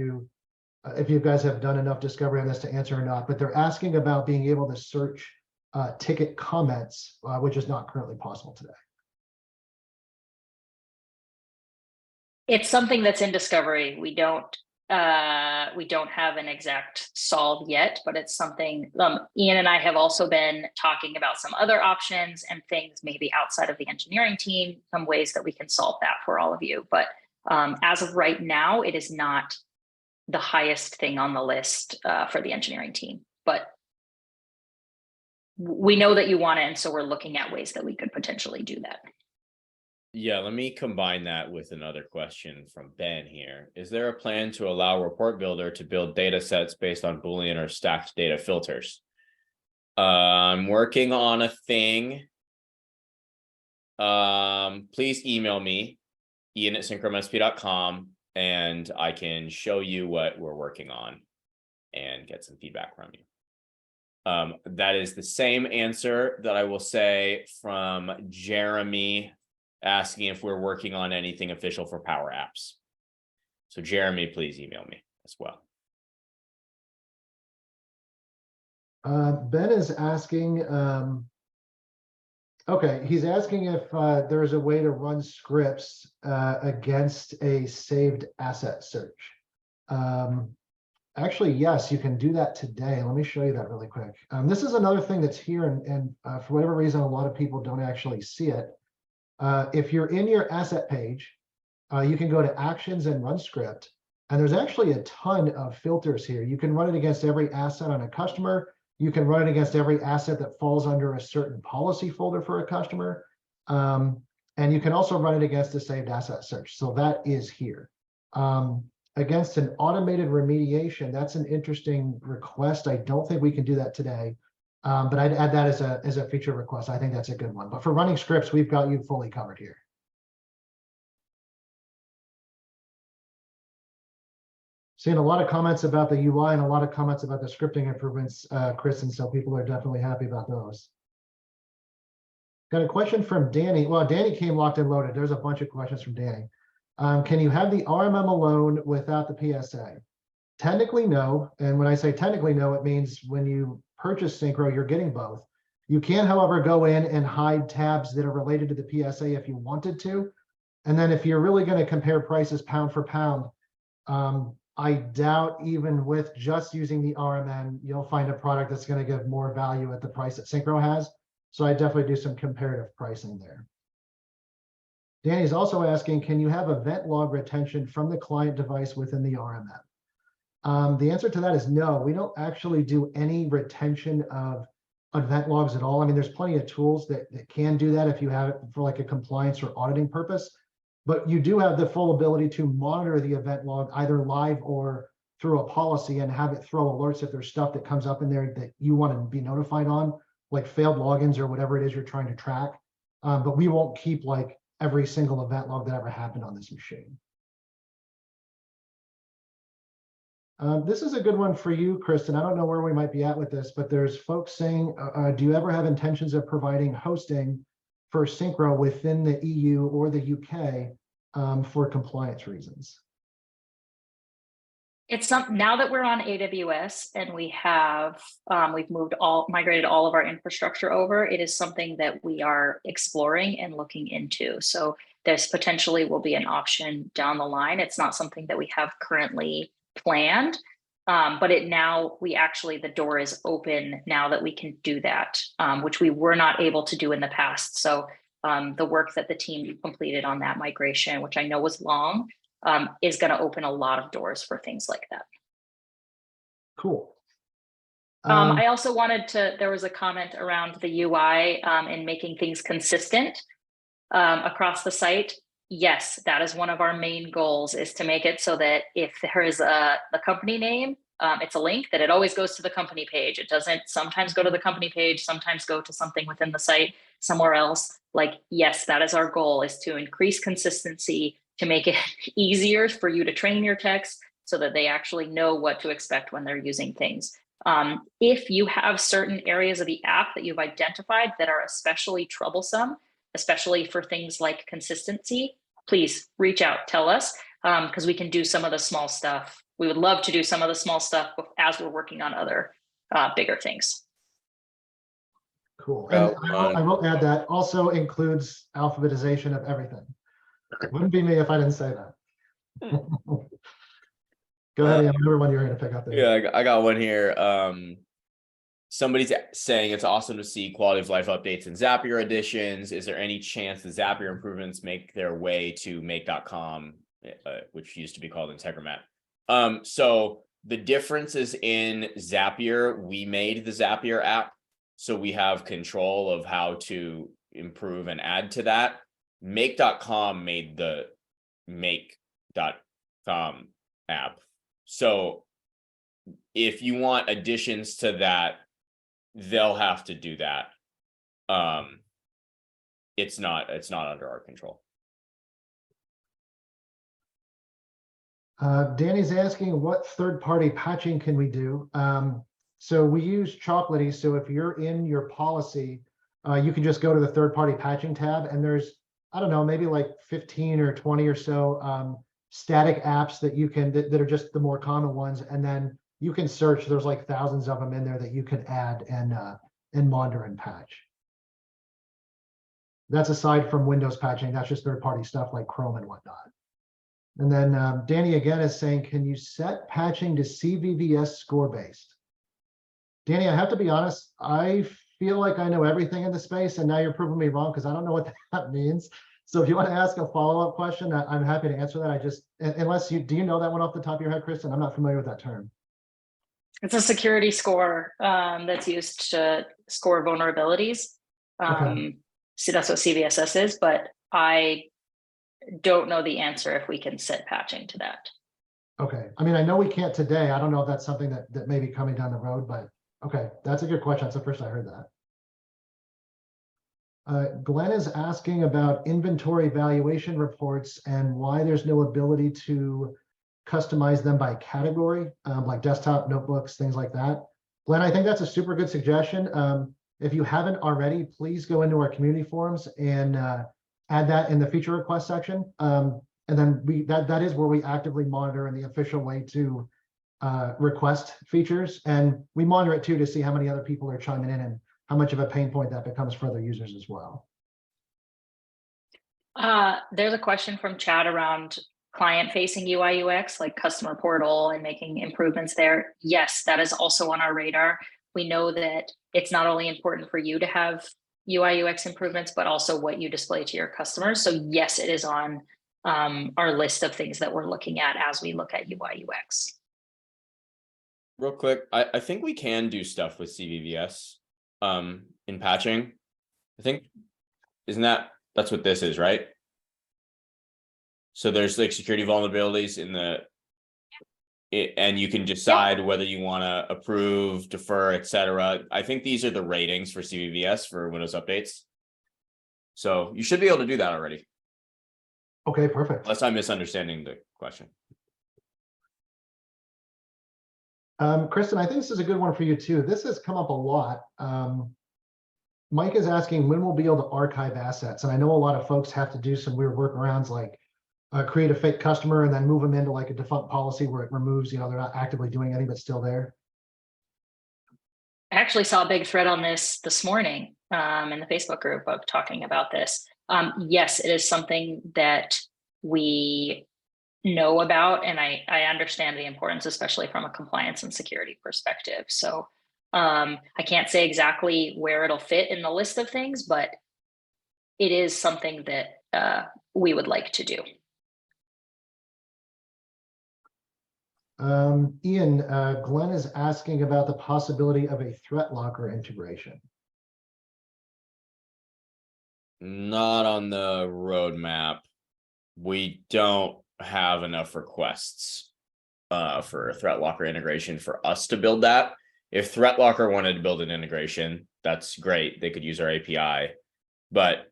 you guys have done enough discovery on this to answer or not, but they're asking about being able to search ticket comments, which is not currently possible today. It's something that's in discovery. We don't have an exact solve yet, but it's something Ian and I have also been talking about some other options and things maybe outside of the engineering team, some ways that we can solve that for all of you. But as of right now, it is not the highest thing on the list for the engineering team, but we know that you want it. And so we're looking at ways that we could potentially do that. Yeah, let me combine that with another question from Ben here. Is there a plan to allow Report Builder to build data sets based on Boolean or stacked data filters? I'm working on a thing. Please email me, ian@syncromsp.com, and I can show you what we're working on and get some feedback from you. That is the same answer that I will say from Jeremy asking if we're working on anything official for Power Apps. So Jeremy, please email me as well. Ben is asking, okay, he's asking if there's a way to run scripts against a saved asset search. Actually, yes, you can do that today. Let me show you that really quick. This is another thing that's here, and for whatever reason, a lot of people don't actually see it. If you're in your asset page, you can go to actions and run script, and there's actually a ton of filters here. You can run it against every asset on a customer. You can run it against every asset that falls under a certain policy folder for a customer. And you can also run it against a saved asset search. So that is here. Against an automated remediation, that's an interesting request. I don't think we can do that today. But I'd add that as a feature request. I think that's a good one. But for running scripts, we've got you fully covered here. Seeing a lot of comments about the UI and a lot of comments about the scripting improvements, Kristen, so people are definitely happy about those. Got a question from Danny. Well, Danny came locked and loaded. There's a bunch of questions from Danny. Can you have the RMM alone without the PSA? Technically, no. And when I say technically no, it means when you purchase Syncro, you're getting both. You can, however, go in and hide tabs that are related to the PSA if you wanted to. And then if you're really going to compare prices pound for pound, I doubt even with just using the RMN, you'll find a product that's going to give more value at the price that Syncro has. So I definitely do some comparative pricing there. Danny's also asking, can you have event log retention from the client device within the RMN? The answer to that is no. We don't actually do any retention of event logs at all. I mean, there's plenty of tools that can do that if you have it for like a compliance or auditing purpose. But you do have the full ability to monitor the event log either live or through a policy and have it throw alerts if there's stuff that comes up in there that you want to be notified on, like failed logins or whatever it is you're trying to track. But we won't keep like every single event log that ever happened on this machine. This is a good one for you, Kristen. I don't know where we might be at with this, but there's folks saying, do you ever have intentions of providing hosting for Syncro within the EU or the UK for compliance reasons? It's something now that we're on AWS and we have we've migrated all of our infrastructure over. It is something that we are exploring and looking into. So this potentially will be an option down the line. It's not something that we have currently planned, but the door is open now that we can do that, which we were not able to do in the past. So the work that the team completed on that migration, which I know was long, is going to open a lot of doors for things like that. Cool. I also wanted to, there was a comment around the UI and making things consistent across the site. Yes, that is one of our main goals, is to make it so that if there is the company name, it's a link that it always goes to the company page. It doesn't sometimes go to the company page, sometimes go to something within the site somewhere else. Like, yes, that is our goal, is to increase consistency, to make it easier for you to train your techs so that they actually know what to expect when they're using things. If you have certain areas of the app that you've identified that are especially troublesome, especially for things like consistency, please reach out, tell us, because we can do some of the small stuff. We would love to do some of the small stuff as we're working on other bigger things. Cool. And I will add that also includes alphabetization of everything. It wouldn't be me if I didn't say that. Go ahead, Ian, whatever one you're going to pick up there. Yeah, I got one here. Somebody's saying it's awesome to see quality of life updates in Zapier editions. Is there any chance the Zapier improvements make their way to make.com, which used to be called Integromat? So the difference is in Zapier, we made the Zapier app, so we have control of how to improve and add to that. Make.com made the make.com app. So if you want additions to that, they'll have to do that. It's not under our control. Danny's asking, what third-party patching can we do? So we use Chocolatey. So if you're in your policy, you can just go to the third-party patching tab, and there's, I don't know, maybe like 15 or 20 or so static apps that you can, that are just the more common ones. And then you can search, there's like thousands of them in there that you can add and monitor and patch. That's aside from Windows patching. That's just third-party stuff like Chrome and whatnot. And then Danny again is saying, can you set patching to CVVS score-based? Danny, I have to be honest, I feel like I know everything in the space, and now you're proving me wrong because I don't know what that means. So if you want to ask a follow-up question, I'm happy to answer that. I just, unless you, do you know that one off the top of your head, Kristen? I'm not familiar with that term. It's a security score that's used to score vulnerabilities. Okay. So that's what CVSS is, but I don't know the answer if we can set patching to that. Okay. I mean, I know we can't today. I don't know if that's something that may be coming down the road, but okay, that's a good question. That's the first I heard that. Glenn is asking about inventory valuation reports and why there's no ability to customize them by category, like desktop, notebooks, things like that. Glenn, I think that's a super good suggestion. If you haven't already, please go into our community forums and add that in the feature request section. And then that is where we actively monitor in the official way to request features. And we monitor it too to see how many other people are chiming in and how much of a pain point that becomes for other users as well. There's a question from chat around client-facing UI UX, like customer portal and making improvements there. Yes, that is also on our radar. We know that it's not only important for you to have UI UX improvements, but also what you display to your customers. So yes, it is on our list of things that we're looking at as we look at UI UX. Real quick, I think we can do stuff with CVVS in patching. I think, that's what this is, right? So there's like security vulnerabilities in and you can decide whether you want to approve, defer, etc. I think these are the ratings for CVVS for Windows updates. So you should be able to do that already. Okay, perfect. Unless I'm misunderstanding the question. Kristen, I think this is a good one for you too. This has come up a lot. Mike is asking when we'll be able to archive assets. And I know a lot of folks have to do some weird workarounds like create a fake customer and then move them into like a defunct policy where it removes, they're not actively doing anything, but still there. I actually saw a big thread on this morning in the Facebook group of talking about this. Yes, it is something that we know about, and I understand the importance, especially from a compliance and security perspective. So I can't say exactly where it'll fit in the list of things, but it is something that we would like to do. Ian, Glenn is asking about the possibility of a threat locker integration. Not on the roadmap. We don't have enough requests for a threat locker integration for us to build that. If threat locker wanted to build an integration, that's great. They could use our API, but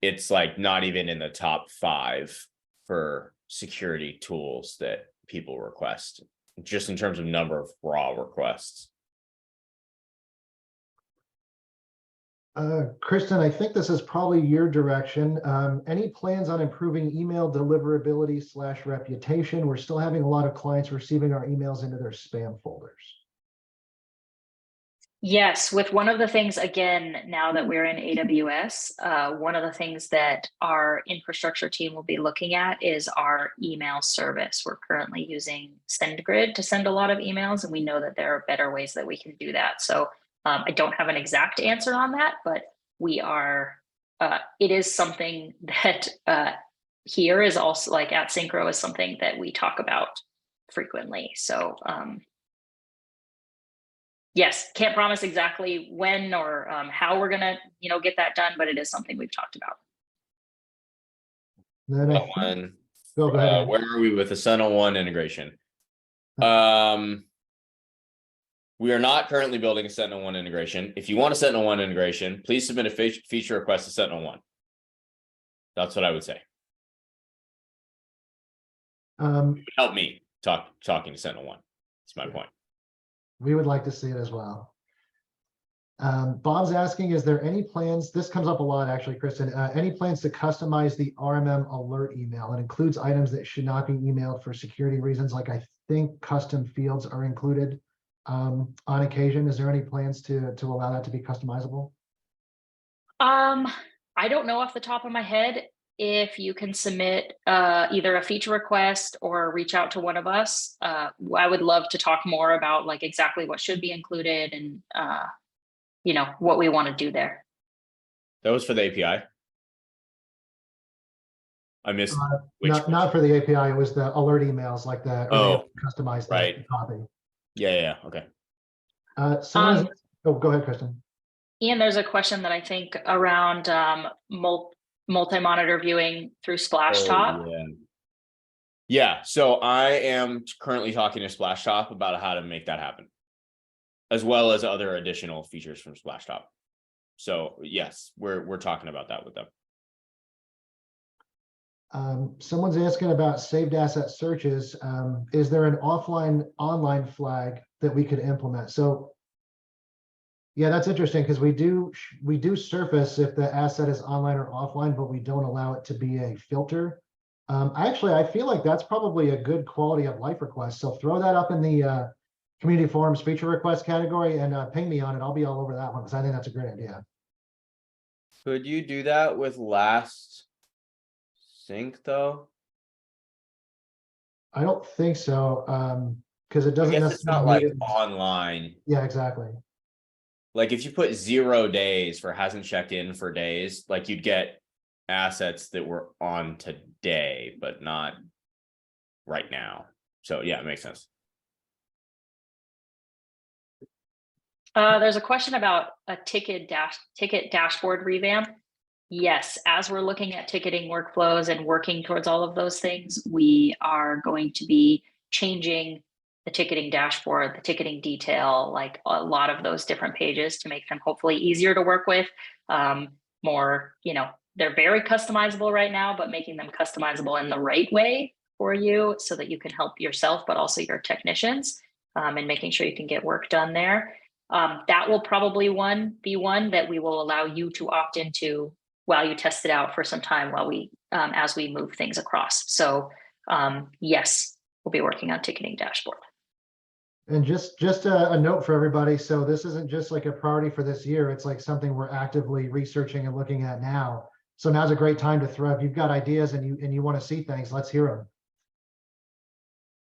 it's like not even in the top 5 for security tools that people request, just in terms of number of raw requests. Kristen, I think this is probably your direction. Any plans on improving email deliverability / reputation? We're still having a lot of clients receiving our emails into their spam folders. Yes, with one of the things, again, now that we're in AWS, one of the things that our infrastructure team will be looking at is our email service. We're currently using SendGrid to send a lot of emails, and we know that there are better ways that we can do that. So I don't have an exact answer on that, but we are, it is something that here is also, like at Syncro, is something that we talk about frequently. So yes, can't promise exactly when or how we're gonna, get that done, but it is something we've talked about. Then go ahead. Where are we with the Sentinel-1 integration? We are not currently building a Sentinel-1 integration. If you want a Sentinel-1 integration, please submit a feature request to Sentinel-1. That's what I would say. It would help me talking to Sentinel-1. That's my point. We would like to see it as well. Bob's asking, is there any plans, this comes up a lot actually, Kristen, any plans to customize the RMM alert email? It includes items that should not be emailed for security reasons, like I think custom fields are included on occasion. Is there any plans to allow that to be customizable? I don't know off the top of my head. If you can submit either a feature request or reach out to one of us, I would love to talk more about like exactly what should be included and what we want to do there. That was for the API. I missed not for the API. It was the alert emails, like the customized right copy. Yeah. Okay. Go ahead, Kristen. Ian, there's a question that I think around multi-monitor viewing through Splashtop. Yeah. So I am currently talking to Splashtop about how to make that happen, as well as other additional features from Splashtop. So yes, we're talking about that with them. Someone's asking about saved asset searches. Is there an online flag that we could implement? So yeah, that's interesting, because we do surface if the asset is online or offline, but we don't allow it to be a filter. Actually, I feel like that's probably a good quality of life request. So throw that up in the community forums feature request category and ping me on it. I'll be all over that one, because I think that's a great idea. Could you do that with last sync though? I don't think so, because it doesn't necessarily. It's not like online. Yeah, exactly. Like if you put 0 days for hasn't checked in for days, like you'd get assets that were on today, but not right now. So yeah, it makes sense. There's a question about a ticket dashboard revamp. Yes, as we're looking at ticketing workflows and working towards all of those things, we are going to be changing the ticketing dashboard, the ticketing detail, like a lot of those different pages to make them hopefully easier to work with. More, they're very customizable right now, but making them customizable in the right way for you so that you can help yourself, but also your technicians, and making sure you can get work done there. That will probably be one that we will allow you to opt into while you test it out for some time while we, as we move things across. So yes, we'll be working on ticketing dashboard. And just a note for everybody. So this isn't just like a priority for this year. It's like something we're actively researching and looking at now. So now's a great time to throw. If you've got ideas and you want to see things, let's hear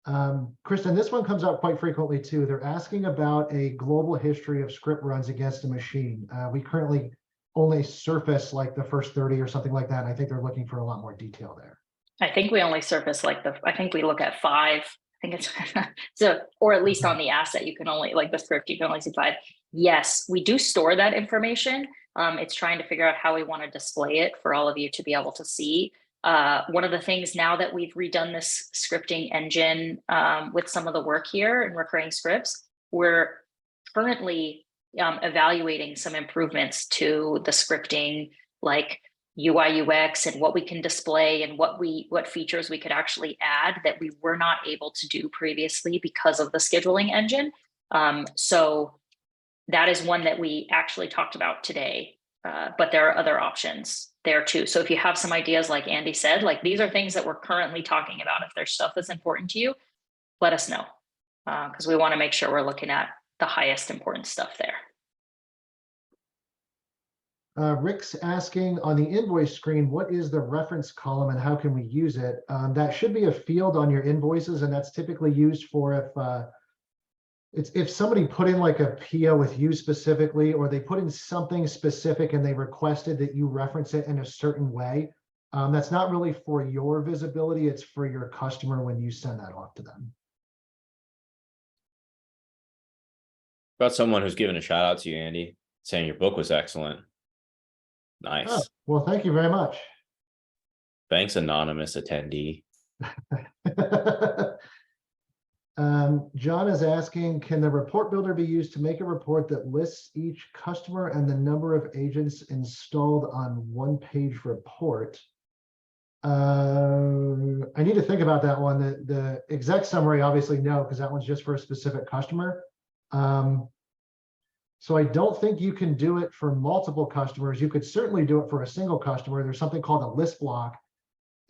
them. Kristen, this one comes up quite frequently too. They're asking about a global history of script runs against a machine. We currently only surface like the first 30 or something like that. And I think they're looking for a lot more detail there. I think we only surface I think we look at 5 think it's so, or at least on the asset, you can only, like the script, you can only see 5. Yes, we do store that information. It's trying to figure out how we want to display it for all of you to be able to see. One of the things now that we've redone this scripting engine with some of the work here in recurring scripts, we're currently evaluating some improvements to the scripting, like UI UX and what we can display and what features we could actually add that we were not able to do previously because of the scheduling engine. So that is one that we actually talked about today, but there are other options there too. So if you have some ideas, like Andy said, like these are things that we're currently talking about. If there's stuff that's important to you, let us know, because we want to make sure we're looking at the highest important stuff there. Rick's asking on the invoice screen, what is the reference column and how can we use it? That should be a field on your invoices, and that's typically used for if somebody put in like a PO with you specifically, or they put in something specific and they requested that you reference it in a certain way. That's not really for your visibility, it's for your customer when you send that off to them. About someone who's given a shout out to you, Andy, saying your book was excellent. Nice. Oh, well, thank you very much. Thanks, anonymous attendee. John is asking, can the report builder be used to make a report that lists each customer and the number of agents installed on one-page report? I need to think about that one. The exec summary, obviously, no, because that one's just for a specific customer. So I don't think you can do it for multiple customers. You could certainly do it for a single customer. There's something called a list block.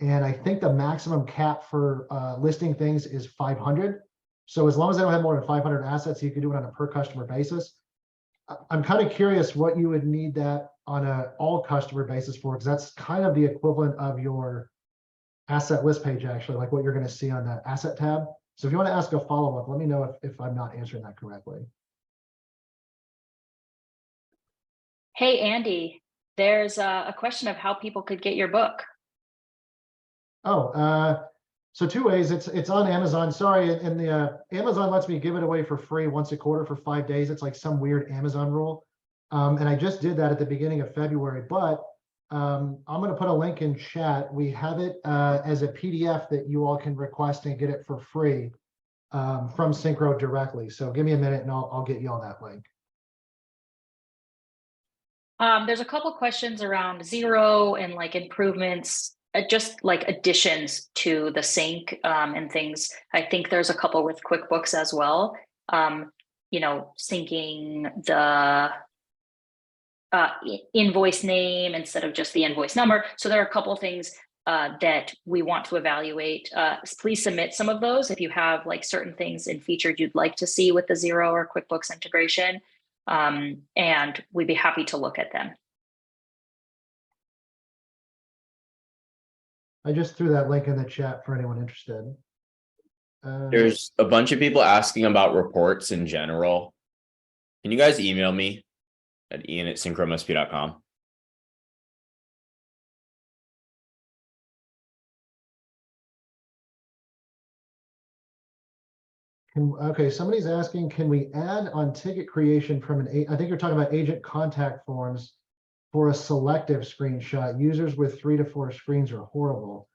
And I think the maximum cap for listing things is 500. So as long as they don't have more than 500 assets, you can do it on a per customer basis. I'm kind of curious what you would need that on an all customer basis for, because that's kind of the equivalent of your asset list page, actually, like what you're going to see on the asset tab. So if you want to ask a follow-up, let me know if I'm not answering that correctly. Hey, Andy, there's a question of how people could get your book. Oh, so 2 ways. It's on Amazon. Sorry, and the Amazon lets me give it away for free once a quarter for 5 days. It's like some weird Amazon rule. And I just did that at the beginning of February, but I'm going to put a link in chat. We have it as a PDF that you all can request and get it for free from Syncro directly. So give me a minute and I'll get you all that link. There's a couple questions around Xero and like improvements, just like additions to the sync and things. I think there's a couple with QuickBooks as well. You know, syncing the invoice name instead of just the invoice number. So there are a couple things that we want to evaluate. Please submit some of those if you have like certain things in featured you'd like to see with the Xero or QuickBooks integration. And we'd be happy to look at them. I just threw that link in the chat for anyone interested. There's a bunch of people asking about reports in general. Can you guys email me at ian@syncromsp.com? Okay, somebody's asking, can we add on ticket creation from I think you're talking about agent contact forms for a selective screenshot. Users with 3 to 4 screens are horrible.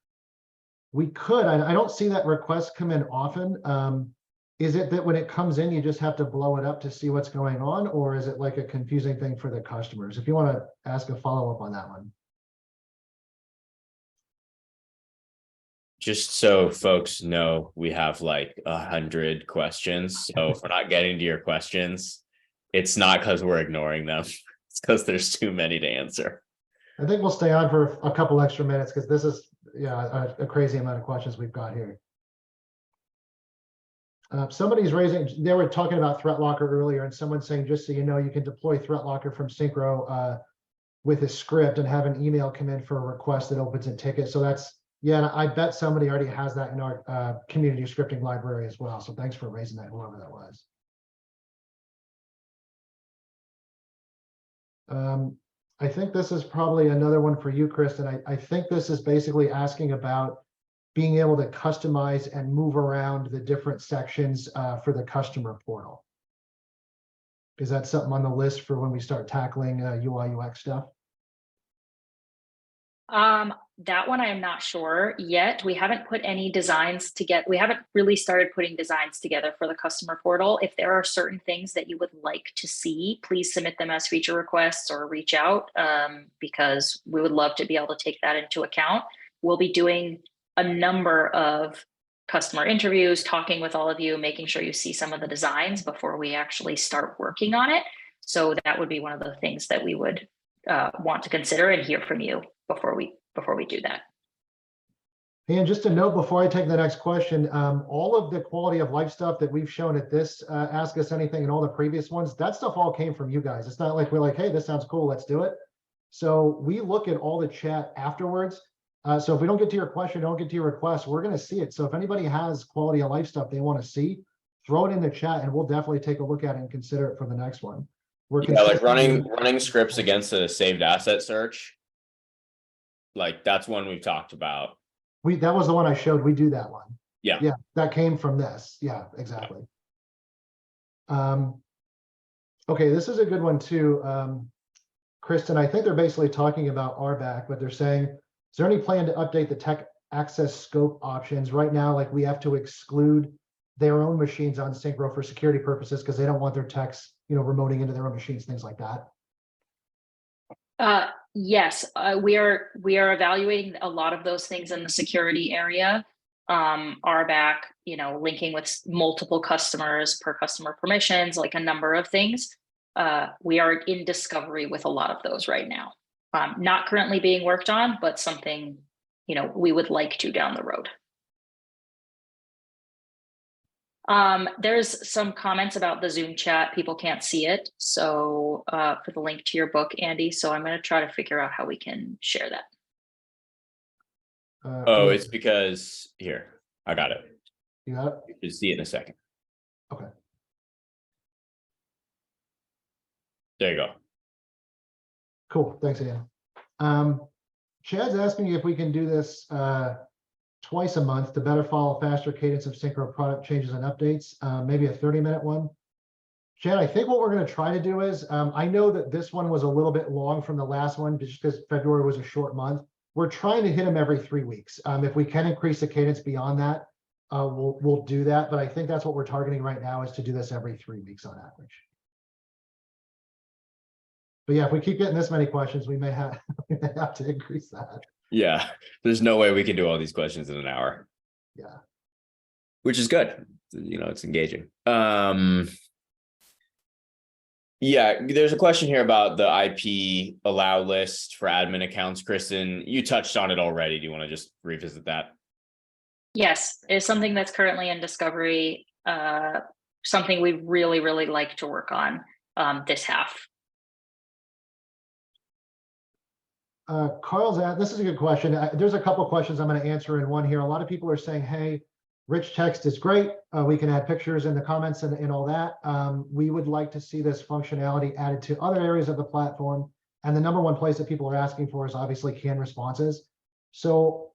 We could. I don't see that request come in often. Is it that when it comes in, you just have to blow it up to see what's going on? Or is it like a confusing thing for the customers? If you want to ask a follow-up on that one. Just so folks know, we have like 100 questions. So if we're not getting to your questions, it's not because we're ignoring them. It's because there's too many to answer. I think we'll stay on for a couple extra minutes because this is a crazy amount of questions we've got here. Somebody's raising, they were talking about Threat Locker earlier, and someone's saying, just so you know, you can deploy Threat Locker from Syncro with a script and have an email come in for a request that opens a ticket. So that's, yeah, and I bet somebody already has that in our community scripting library as well. So thanks for raising that, whoever that was. I think this is probably another one for you, Kristen. I think this is basically asking about being able to customize and move around the different sections for the customer portal. Is that something on the list for when we start tackling UI UX stuff? That one I'm not sure yet. We haven't put any designs together. We haven't really started putting designs together for the customer portal. If there are certain things that you would like to see, please submit them as feature requests or reach out, because we would love to be able to take that into account. We'll be doing a number of customer interviews, talking with all of you, making sure you see some of the designs before we actually start working on it. So that would be one of the things that we would want to consider and hear from you before we do that. And just a note before I take the next question, all of the quality of life stuff that we've shown at this Ask Us Anything and all the previous ones, that stuff all came from you guys. It's not like we're like, hey, this sounds cool, let's do it. So we look at all the chat afterwards. So if we don't get to your question, don't get to your request, we're going to see it. So if anybody has quality of life stuff they want to see, throw it in the chat and we'll definitely take a look at it and consider it for the next one. Yeah, like running scripts against a saved asset search. Like that's one we've talked about. That was the one I showed. We do that one. Yeah. Yeah, that came from this. Yeah, exactly. Okay, this is a good one too. Kristen, I think they're basically talking about RBAC, but they're saying, is there any plan to update the tech access scope options? Right now, like we have to exclude their own machines on Syncro for security purposes because they don't want their techs, remoting into their own machines, things like that. Yes, we are evaluating a lot of those things in the security area. RBAC, linking with multiple customers per customer permissions, like a number of things. We are in discovery with a lot of those right now. Not currently being worked on, but something, we would like to down the road. There's some comments about the Zoom chat. People can't see it. So for the link to your book, Andy. So I'm going to try to figure out how we can share that. Oh, it's because here, I got it. You got it? You can see it in a second. Okay. There you go. Cool. Thanks, Ian. Chad's asking if we can do this twice a month to better follow faster cadence of Syncro product changes and updates, maybe a 30-minute one. Chad, I think what we're going to try to do is, I know that this one was a little bit long from the last one just because February was a short month. We're trying to hit them every 3 weeks. If we can increase the cadence beyond that, we'll do that. But I think that's what we're targeting right now is to do this every 3 weeks on average. But yeah, if we keep getting this many questions, we may have to increase that. Yeah, there's no way we can do all these questions in an hour. Yeah. Which is good. It's engaging. Yeah, there's a question here about the IP allow list for admin accounts. Kristen, you touched on it already. Do you want to just revisit that? Yes, it's something that's currently in discovery, something we really, really like to work on this half. Carl's at, this is a good question. There's a couple of questions I'm going to answer in one here. A lot of people are saying, hey, rich text is great. We can add pictures in the comments and all that. We would like to see this functionality added to other areas of the platform. And the number one place that people are asking for is obviously canned responses. So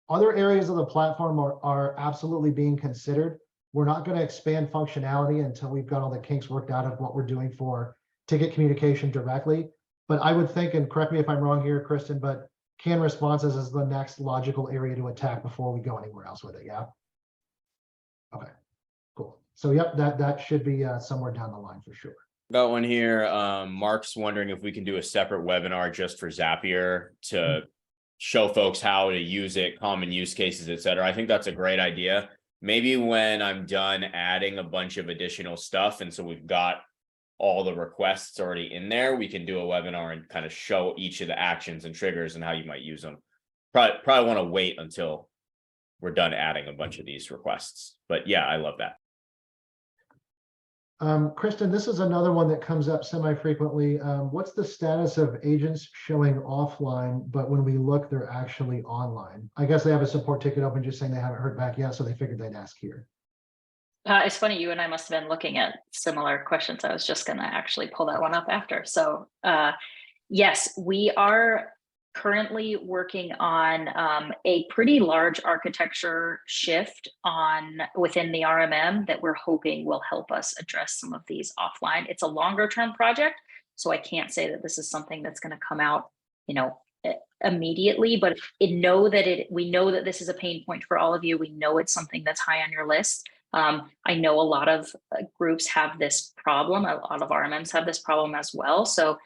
other areas of the platform are absolutely being considered. We're not going to expand functionality until we've got all the kinks worked out of what we're doing for ticket communication directly. But I would think, and correct me if I'm wrong here, Kristen, but canned responses is the next logical area to attack before we go anywhere else with it. Yeah. Okay, cool. So yep, that should be somewhere down the line for sure. Got one here. Mark's wondering if we can do a separate webinar just for Zapier to show folks how to use it, common use cases, etc. I think that's a great idea. Maybe when I'm done adding a bunch of additional stuff, and so we've got all the requests already in there, we can do a webinar and kind of show each of the actions and triggers and how you might use them. Probably want to wait until we're done adding a bunch of these requests. But yeah, I love that. Kristen, this is another one that comes up semi-frequently. What's the status of agents showing offline, but when we look, they're actually online? I guess they have a support ticket open just saying they haven't heard back yet, so they figured they'd ask here. It's funny, you and I must have been looking at similar questions. I was just going to actually pull that one up after. So yes, we are currently working on a pretty large architecture shift within the RMM that we're hoping will help us address some of these offline. It's a longer term project, so I can't say that this is something that's going to come out, immediately, but we know that this is a pain point for all of you. We know it's something that's high on your list. I know a lot of groups have this problem. A lot of RMMs have this problem as well. So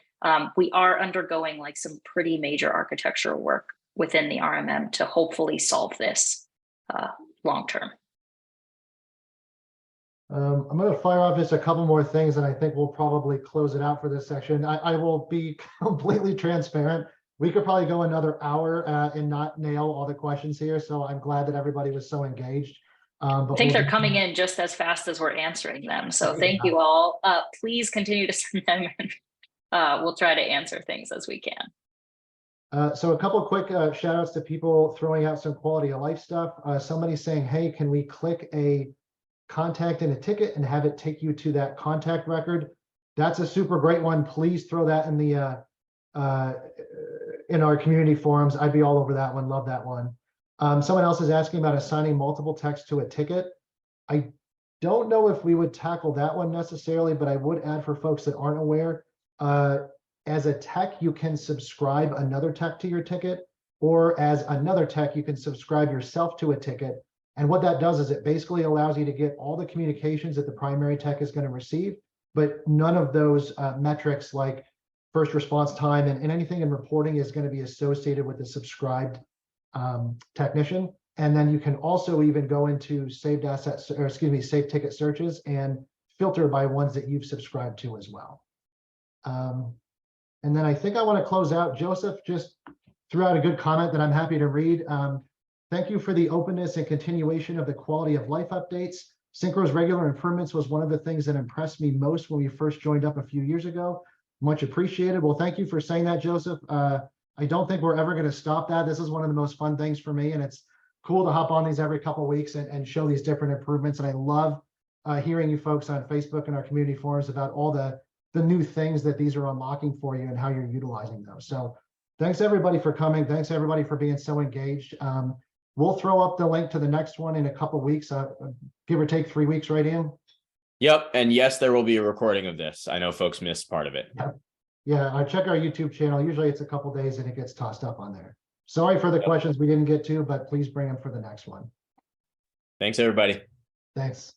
we are undergoing like some pretty major architectural work within the RMM to hopefully solve this long term. I'm going to fire off just a couple more things, and I think we'll probably close it out for this section. I will be completely transparent. We could probably go another hour and not nail all the questions here. So I'm glad that everybody was so engaged. I think they're coming in just as fast as we're answering them. So thank you all. Please continue to send them in. We'll try to answer things as we can. So a couple of quick shout outs to people throwing out some quality of life stuff. Somebody saying, hey, can we click a contact in a ticket and have it take you to that contact record? That's a super great one. Please throw that in the in our community forums. I'd be all over that one. Love that one. Someone else is asking about assigning multiple text to a ticket. I don't know if we would tackle that one necessarily, but I would add for folks that aren't aware, as a tech, you can subscribe another tech to your ticket, or as another tech, you can subscribe yourself to a ticket. And what that does is it basically allows you to get all the communications that the primary tech is going to receive, but none of those metrics like first response time and anything in reporting is going to be associated with the subscribed technician. And then you can also even go into saved assets, or excuse me, saved ticket searches and filter by ones that you've subscribed to as well. And then I think I want to close out. Joseph just threw out a good comment that I'm happy to read. Thank you for the openness and continuation of the quality of life updates. Syncro's regular improvements was one of the things that impressed me most when we first joined up a few years ago. Much appreciated. Well, thank you for saying that, Joseph. I don't think we're ever going to stop that. This is one of the most fun things for me, and it's cool to hop on these every couple of weeks and show these different improvements. And I love hearing you folks on Facebook and our community forums about all the new things that these are unlocking for you and how you're utilizing those. So thanks everybody for coming. Thanks everybody for being so engaged. We'll throw up the link to the next one in a couple of weeks, give or take 3 weeks, right, Ian? Yep. And yes, there will be a recording of this. I know folks missed part of it. Yeah, check our YouTube channel. Usually it's a couple of days and it gets tossed up on there. Sorry for the questions we didn't get to, but please bring them for the next one. Thanks, everybody. Thanks.